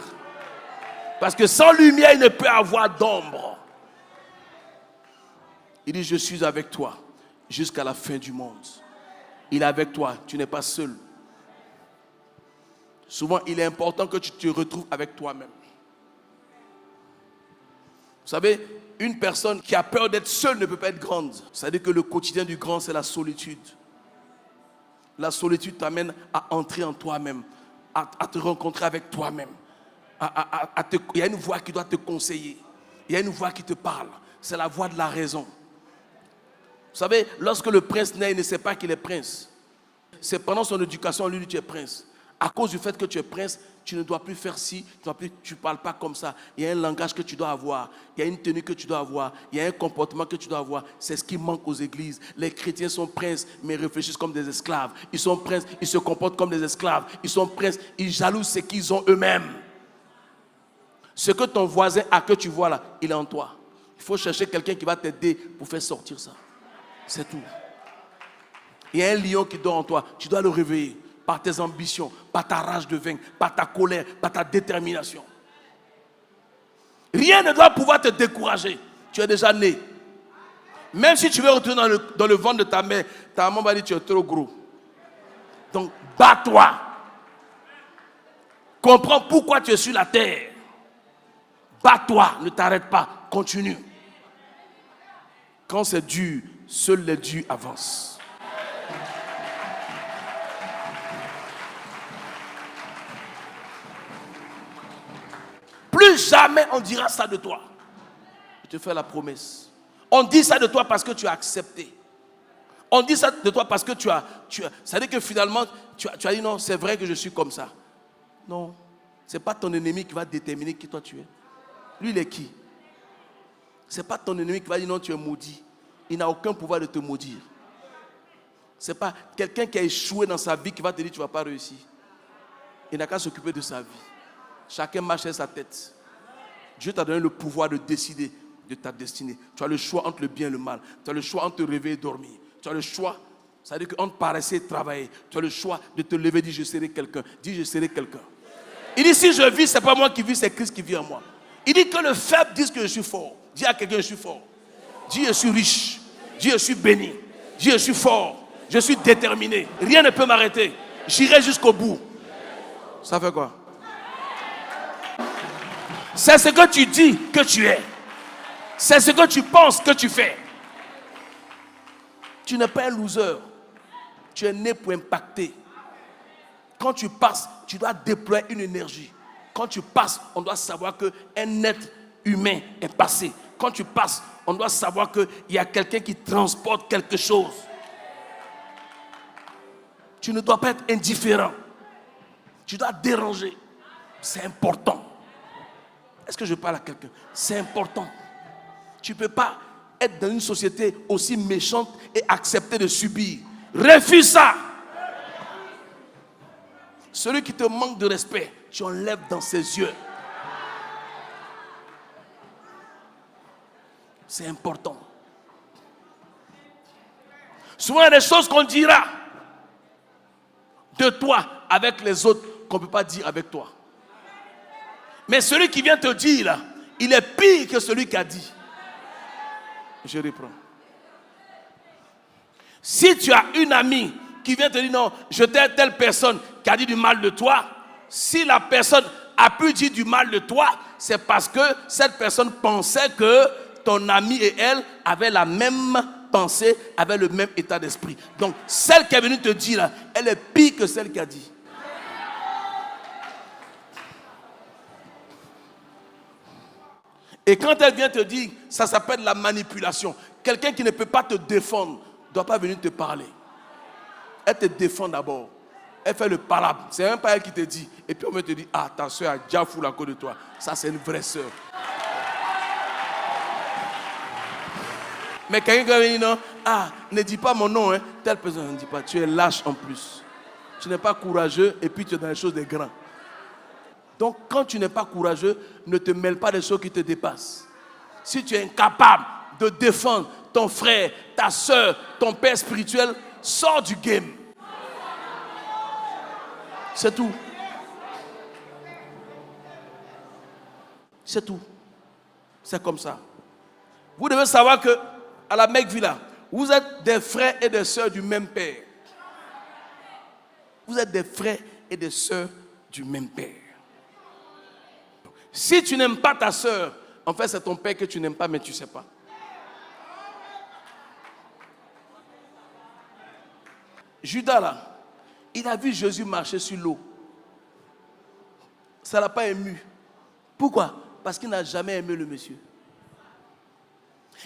Parce que sans lumière, il ne peut avoir d'ombre. Il dit, je suis avec toi jusqu'à la fin du monde. Il est avec toi, tu n'es pas seul. Souvent, il est important que tu te retrouves avec toi-même. Vous savez, une personne qui a peur d'être seule ne peut pas être grande. C'est-à-dire que le quotidien du grand, c'est la solitude. La solitude t'amène à entrer en toi-même, à te rencontrer avec toi-même. Il y a une voix qui doit te conseiller. Il y a une voix qui te parle. C'est la voix de la raison. Vous savez, lorsque le prince naît, il ne sait pas qu'il est prince. C'est pendant son éducation, lui, tu es prince. À cause du fait que tu es prince, tu ne dois plus faire ci, tu ne parles pas comme ça. Il y a un langage que tu dois avoir, il y a une tenue que tu dois avoir, il y a un comportement que tu dois avoir. C'est ce qui manque aux églises. Les chrétiens sont princes, mais réfléchissent comme des esclaves. Ils sont princes, ils se comportent comme des esclaves. Ils sont princes, ils jalousent ce qu'ils ont eux-mêmes. Ce que ton voisin a, que tu vois là, il est en toi. Il faut chercher quelqu'un qui va t'aider pour faire sortir ça. C'est tout. Il y a un lion qui dort en toi, tu dois le réveiller. Par tes ambitions, par ta rage de vaincre, par ta colère, par ta détermination. Rien ne doit pouvoir te décourager. Tu es déjà né. Même si tu veux retourner dans le ventre de ta mère, ta maman va dire tu es trop gros. Donc, bats-toi. Comprends pourquoi tu es sur la terre. Bats-toi, ne t'arrête pas, continue. Quand c'est dur, seuls les durs avancent. Plus jamais on dira ça de toi. Je te fais la promesse. On dit ça de toi parce que tu as accepté. On dit ça de toi parce que tu as ça veut dire que finalement, tu as dit non, c'est vrai que je suis comme ça. Non, ce n'est pas ton ennemi qui va déterminer qui toi tu es. Lui, il est qui? Ce n'est pas ton ennemi qui va dire non, tu es maudit. Il n'a aucun pouvoir de te maudire. Ce n'est pas quelqu'un qui a échoué dans sa vie qui va te dire tu ne vas pas réussir. Il n'a qu'à s'occuper de sa vie. Chacun marche sur sa tête. Dieu t'a donné le pouvoir de décider de ta destinée. Tu as le choix entre le bien et le mal. Tu as le choix entre te réveiller et dormir. Tu as le choix, ça veut dire qu'entre paresser et travailler. Tu as le choix de te lever et dire je serai quelqu'un. Dis je serai quelqu'un. Il dit si je vis, ce n'est pas moi qui vis, c'est Christ qui vit en moi. Il dit que le faible dise que je suis fort. Dis à quelqu'un je suis fort. Dis je suis riche. Dis je suis béni. Dis je suis fort. Je suis déterminé. Rien ne peut m'arrêter. J'irai jusqu'au bout. Ça fait quoi? C'est ce que tu dis que tu es. C'est ce que tu penses que tu fais. Tu n'es pas un loser. Tu es né pour impacter. Quand tu passes, tu dois déployer une énergie. Quand tu passes, on doit savoir qu'un être humain est passé. Quand tu passes, on doit savoir qu'il y a quelqu'un qui transporte quelque chose. Tu ne dois pas être indifférent. Tu dois déranger. C'est important. Est-ce que je parle à quelqu'un? C'est important. Tu ne peux pas être dans une société aussi méchante et accepter de subir. Refuse ça. Celui qui te manque de respect, tu enlèves dans ses yeux. C'est important. Souvent, il y a des choses qu'on dira de toi avec les autres qu'on ne peut pas dire avec toi. Mais celui qui vient te dire là, il est pire que celui qui a dit. Je reprends. Si tu as une amie qui vient te dire non, je t'ai telle personne qui a dit du mal de toi. Si la personne a pu dire du mal de toi, c'est parce que cette personne pensait que ton ami et elle avaient la même pensée, avaient le même état d'esprit. Donc, celle qui est venue te dire là, elle est pire que celle qui a dit. Et quand elle vient te dire, ça s'appelle la manipulation. Quelqu'un qui ne peut pas te défendre ne doit pas venir te parler. Elle te défend d'abord. Elle fait le palabre. C'est même pas elle qui te dit. Et puis on me te dit, ah, ta soeur a déjà fou la côte de toi. Ça, c'est une vraie soeur. Mais quelqu'un qui vient dire, non, ah, ne dis pas mon nom, hein. Telle personne ne dit pas. Tu es lâche en plus. Tu n'es pas courageux et puis tu es dans les choses des grands. Donc, quand tu n'es pas courageux, ne te mêle pas des choses qui te dépassent. Si tu es incapable de défendre ton frère, ta soeur, ton père spirituel, sors du game. C'est tout. C'est tout. C'est comme ça. Vous devez savoir que à la Mecque Villa, vous êtes des frères et des sœurs du même père. Vous êtes des frères et des sœurs du même père. Si tu n'aimes pas ta sœur, en fait c'est ton père que tu n'aimes pas, mais tu ne sais pas. Judas là, il a vu Jésus marcher sur l'eau. Ça ne l'a pas ému. Pourquoi? Parce qu'il n'a jamais aimé le monsieur.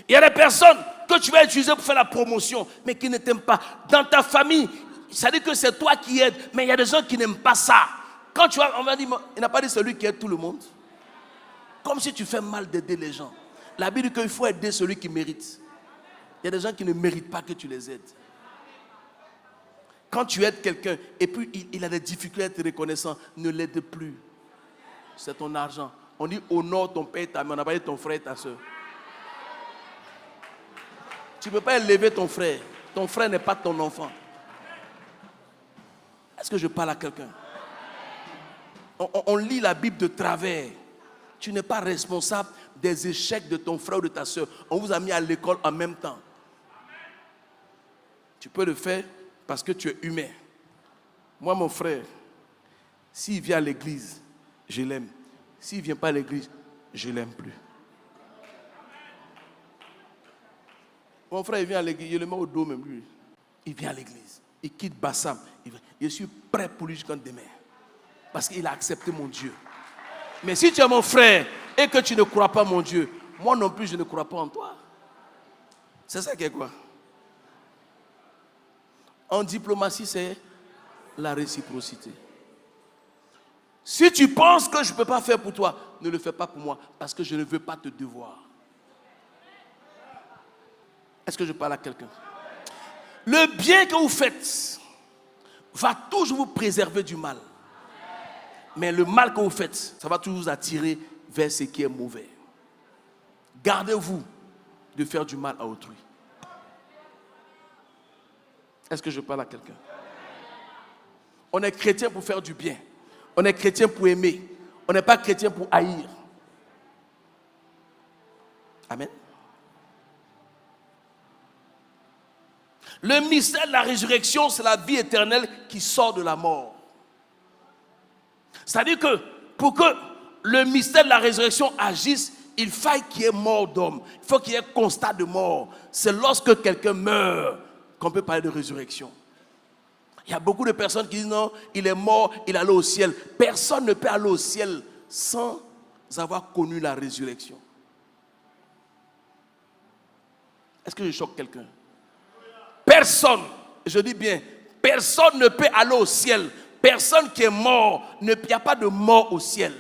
Il y a des personnes que tu vas utiliser pour faire la promotion, mais qui ne t'aiment pas. Dans ta famille, ça dit que c'est toi qui aides, mais il y a des gens qui n'aiment pas ça. Quand tu vas, on va dire, il n'a pas dit celui qui aide tout le monde. Comme si tu fais mal d'aider les gens. La Bible dit qu'il faut aider celui qui mérite. Il y a des gens qui ne méritent pas que tu les aides. Quand tu aides quelqu'un et puis il a des difficultés à être reconnaissant, ne l'aide plus. C'est ton argent. On dit honore ton père et ta mère, on n'a pas dit ton frère et ta soeur. Tu ne peux pas élever ton frère. Ton frère n'est pas ton enfant. Est-ce que je parle à quelqu'un? On lit la Bible de travers. Tu n'es pas responsable des échecs de ton frère ou de ta soeur. On vous a mis à l'école en même temps. Tu peux le faire parce que tu es humain. Moi, mon frère, s'il vient à l'église, je l'aime. S'il ne vient pas à l'église, je ne l'aime plus. Mon frère, il vient à l'église, il le met au dos même lui. Il vient à l'église. Il quitte Bassam. Je suis prêt pour lui jusqu'à demain. Parce qu'il a accepté mon Dieu. Mais si tu es mon frère et que tu ne crois pas mon Dieu, moi non plus je ne crois pas en toi. C'est ça qui est quoi? En diplomatie, c'est la réciprocité. Si tu penses que je ne peux pas faire pour toi, ne le fais pas pour moi, parce que je ne veux pas te devoir. Est-ce que je parle à quelqu'un? Le bien que vous faites va toujours vous préserver du mal. Mais le mal que vous faites, ça va toujours vous attirer vers ce qui est mauvais. Gardez-vous de faire du mal à autrui. Est-ce que je parle à quelqu'un? On est chrétien pour faire du bien. On est chrétien pour aimer. On n'est pas chrétien pour haïr. Amen. Le mystère de la résurrection, c'est la vie éternelle qui sort de la mort. C'est-à-dire que pour que le mystère de la résurrection agisse, il faut qu'il y ait mort d'homme. Il faut qu'il y ait constat de mort. C'est lorsque quelqu'un meurt qu'on peut parler de résurrection. Il y a beaucoup de personnes qui disent non, il est mort, il est allé au ciel. Personne ne peut aller au ciel sans avoir connu la résurrection. Est-ce que je choque quelqu'un? Personne, je dis bien, personne ne peut aller au ciel. Personne qui est mort, il n'y a pas de mort au ciel.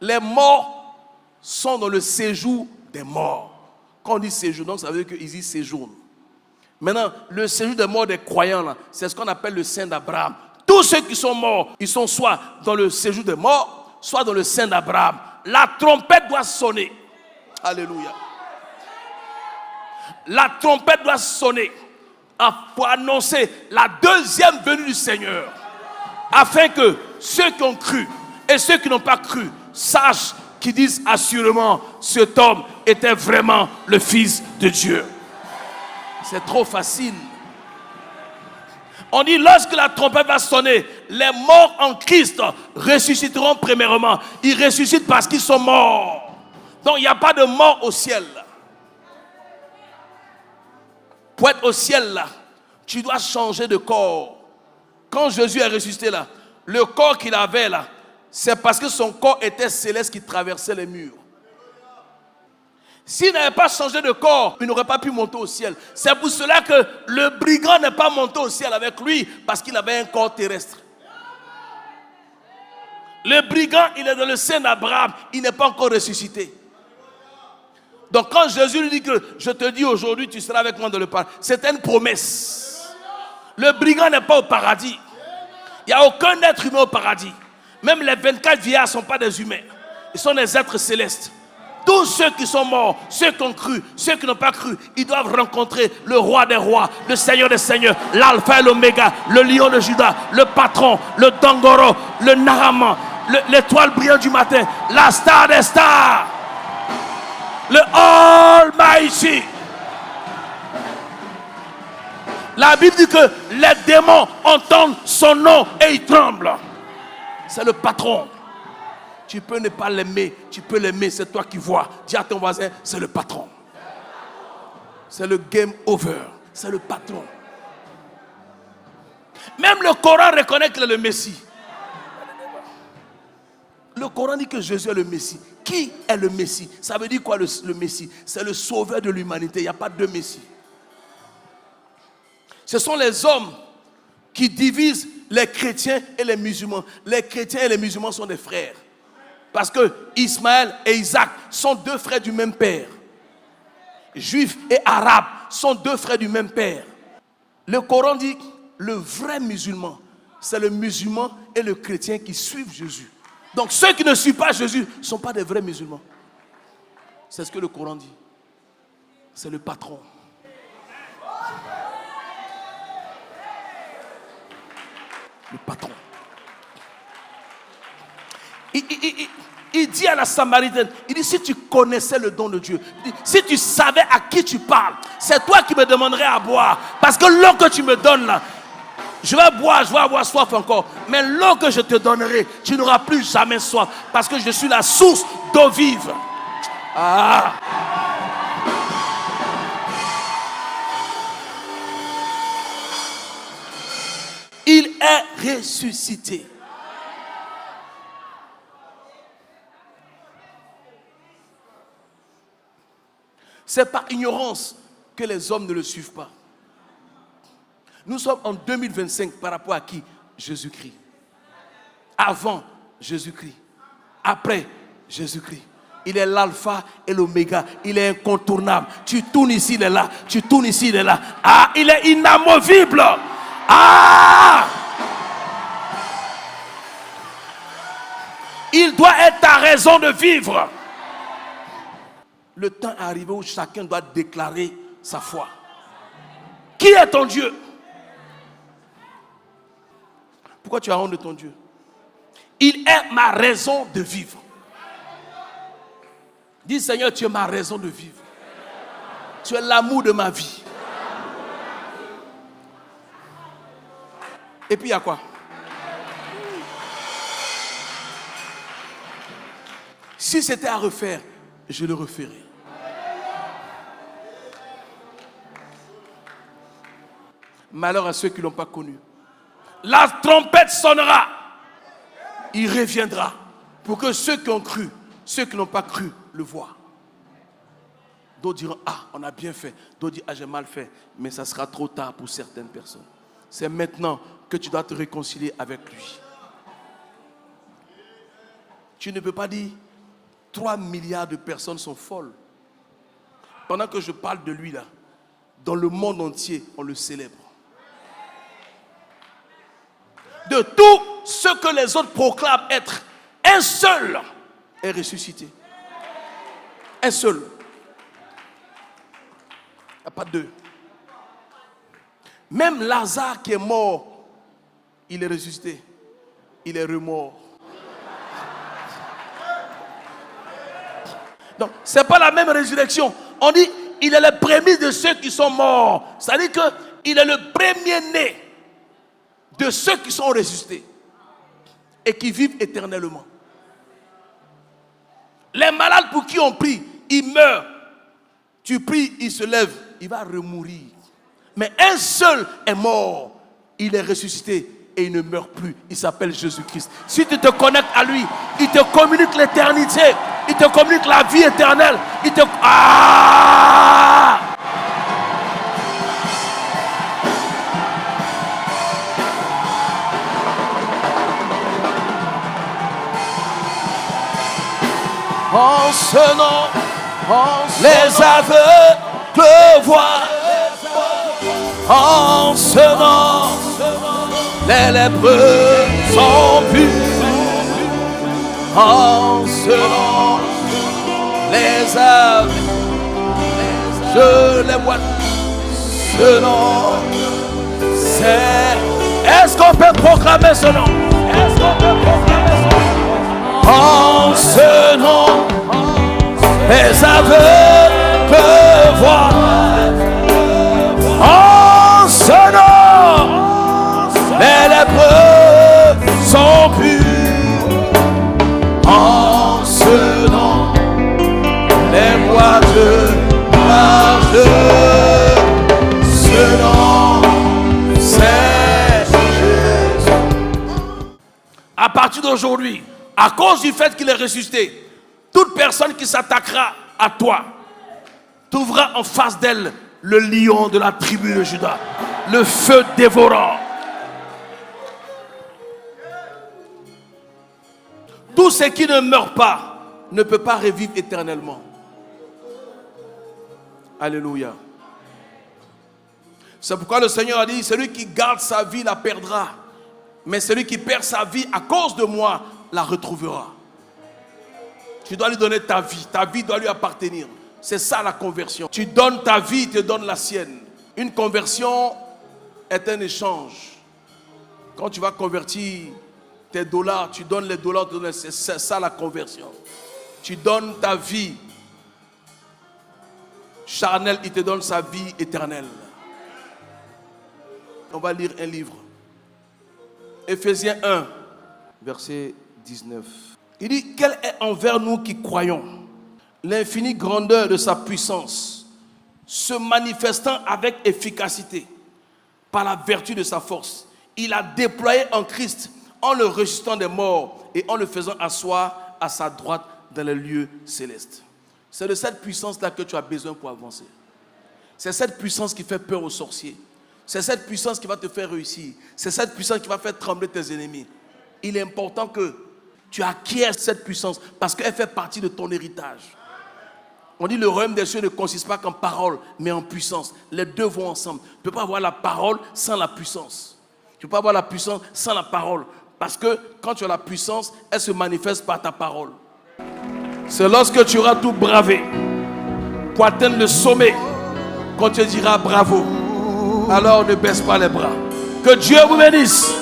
Les morts sont dans le séjour des morts. Quand on dit séjour, donc ça veut dire qu'ils y séjournent. Maintenant, le séjour des morts des croyants, là, c'est ce qu'on appelle le sein d'Abraham. Tous ceux qui sont morts, ils sont soit dans le séjour des morts, soit dans le sein d'Abraham. La trompette doit sonner. Alléluia. La trompette doit sonner pour annoncer la deuxième venue du Seigneur. Afin que ceux qui ont cru et ceux qui n'ont pas cru sachent, qu'ils disent assurément, cet homme était vraiment le Fils de Dieu. C'est trop facile. On dit lorsque la trompette va sonner, les morts en Christ ressusciteront premièrement. Ils ressuscitent parce qu'ils sont morts. Donc il n'y a pas de mort au ciel. Pour être au ciel là, tu dois changer de corps. Quand Jésus est ressuscité là, le corps qu'il avait là, c'est parce que son corps était céleste qui traversait les murs. S'il n'avait pas changé de corps, il n'aurait pas pu monter au ciel. C'est pour cela que le brigand n'est pas monté au ciel avec lui, parce qu'il avait un corps terrestre. Le brigand, il est dans le sein d'Abraham, il n'est pas encore ressuscité. Donc quand Jésus lui dit que je te dis aujourd'hui, tu seras avec moi dans le paradis, c'est une promesse. Le brigand n'est pas au paradis. Il n'y a aucun être humain au paradis. Même les 24 vieillards ne sont pas des humains. Ils sont des êtres célestes. Tous ceux qui sont morts, ceux qui ont cru, ceux qui n'ont pas cru, ils doivent rencontrer le roi des rois, le seigneur des seigneurs, l'alpha et l'oméga, le lion de Juda, le patron, le Dangoro, le Naraman, l'étoile brillante du matin, la star des stars, le Almighty. La Bible dit que les démons entendent son nom et ils tremblent. C'est le patron. Tu peux ne pas l'aimer, tu peux l'aimer, c'est toi qui vois. Dis à ton voisin, c'est le patron. C'est le game over, c'est le patron. Même le Coran reconnaît qu'il est le Messie. Le Coran dit que Jésus est le Messie. Qui est le Messie? Ça veut dire quoi le Messie? C'est le sauveur de l'humanité, il n'y a pas de Messie. Ce sont les hommes qui divisent les chrétiens et les musulmans. Les chrétiens et les musulmans sont des frères. Parce que Ismaël et Isaac sont deux frères du même père. Juifs et arabes sont deux frères du même père. Le Coran dit le vrai musulman, c'est le musulman et le chrétien qui suivent Jésus. Donc ceux qui ne suivent pas Jésus ne sont pas des vrais musulmans. C'est ce que le Coran dit. C'est le patron. Le patron. Il dit à la Samaritaine, il dit si tu connaissais le don de Dieu, si tu savais à qui tu parles, c'est toi qui me demanderais à boire. Parce que l'eau que tu me donnes là, je vais avoir soif encore. Mais l'eau que je te donnerai, tu n'auras plus jamais soif. Parce que je suis la source d'eau vive. Ah. Il est ressuscité. C'est par ignorance que les hommes ne le suivent pas. Nous sommes en 2025 par rapport à qui? Jésus-Christ. Avant Jésus-Christ. Après Jésus-Christ. Il est l'alpha et l'oméga. Il est incontournable. Tu tournes ici, il est là. Tu tournes ici, il est là. Ah, il est inamovible. Ah! Il doit être ta raison de vivre. Le temps est arrivé où chacun doit déclarer sa foi. Qui est ton Dieu? Pourquoi tu as honte de ton Dieu? Il est ma raison de vivre. Dis Seigneur, tu es ma raison de vivre. Tu es l'amour de ma vie. Et puis il y a quoi? Si c'était à refaire, je le referai. Malheur à ceux qui ne l'ont pas connu. La trompette sonnera. Il reviendra pour que ceux qui ont cru, ceux qui n'ont pas cru, le voient. D'autres diront, ah, on a bien fait. D'autres diront, ah, j'ai mal fait. Mais ça sera trop tard pour certaines personnes. C'est maintenant que tu dois te réconcilier avec lui. Tu ne peux pas dire, 3 milliards de personnes sont folles. Pendant que je parle de lui là, dans le monde entier, on le célèbre. De tout ce que les autres proclament être, un seul est ressuscité. Un seul. Il n'y a pas deux. Même Lazare qui est mort, il est ressuscité. Il est remort. Donc, ce n'est pas la même résurrection. On dit, il est le premier de ceux qui sont morts. C'est-à-dire qu'il est le premier-né de ceux qui sont ressuscités et qui vivent éternellement. Les malades pour qui on prie, ils meurent. Tu pries, il se lève, il va remourir. Mais un seul est mort. Il est ressuscité et il ne meurt plus. Il s'appelle Jésus-Christ. Si tu te connectes à lui, il te communique l'éternité. Il te communique la vie éternelle. Il te... Ah! En ce nom, les aveugles voient. En ce nom, les lépreux sont purs. En ce nom, les aveugles, je les vois. Ce nom, c'est... Est-ce qu'on peut proclamer ce nom? Est-ce qu'on peut proclamer ce nom? En ce nom, les aveugles voient. En ce nom, les lépreux sont purs. En ce nom, les boiteux marchent. Ce nom, c'est Jésus. À partir d'aujourd'hui, à cause du fait qu'il est ressuscité, toute personne qui s'attaquera à toi trouvera en face d'elle le lion de la tribu de Juda, le feu dévorant. Tout ce qui ne meurt pas ne peut pas revivre éternellement. Alléluia. C'est pourquoi le Seigneur a dit, celui qui garde sa vie la perdra, mais celui qui perd sa vie à cause de moi la retrouvera. Tu dois lui donner ta vie doit lui appartenir. C'est ça la conversion. Tu donnes ta vie, il te donne la sienne. Une conversion est un échange. Quand tu vas convertir tes dollars, tu donnes les dollars, c'est ça la conversion. Tu donnes ta vie charnelle, il te donne sa vie éternelle. On va lire un livre. Éphésiens 1, verset 19. Il dit, quelle est envers nous qui croyons l'infinie grandeur de sa puissance, se manifestant avec efficacité par la vertu de sa force. Il a déployé en Christ en le ressuscitant des morts et en le faisant asseoir à sa droite dans les lieux célestes. C'est de cette puissance-là que tu as besoin pour avancer. C'est cette puissance qui fait peur aux sorciers. C'est cette puissance qui va te faire réussir. C'est cette puissance qui va faire trembler tes ennemis. Il est important que tu acquiers cette puissance parce qu'elle fait partie de ton héritage. On dit le royaume des cieux ne consiste pas qu'en parole, mais en puissance. Les deux vont ensemble. Tu ne peux pas avoir la parole sans la puissance. Tu ne peux pas avoir la puissance sans la parole. Parce que quand tu as la puissance, elle se manifeste par ta parole. C'est lorsque tu auras tout bravé pour atteindre le sommet qu'on te dira bravo. Alors ne baisse pas les bras. Que Dieu vous bénisse.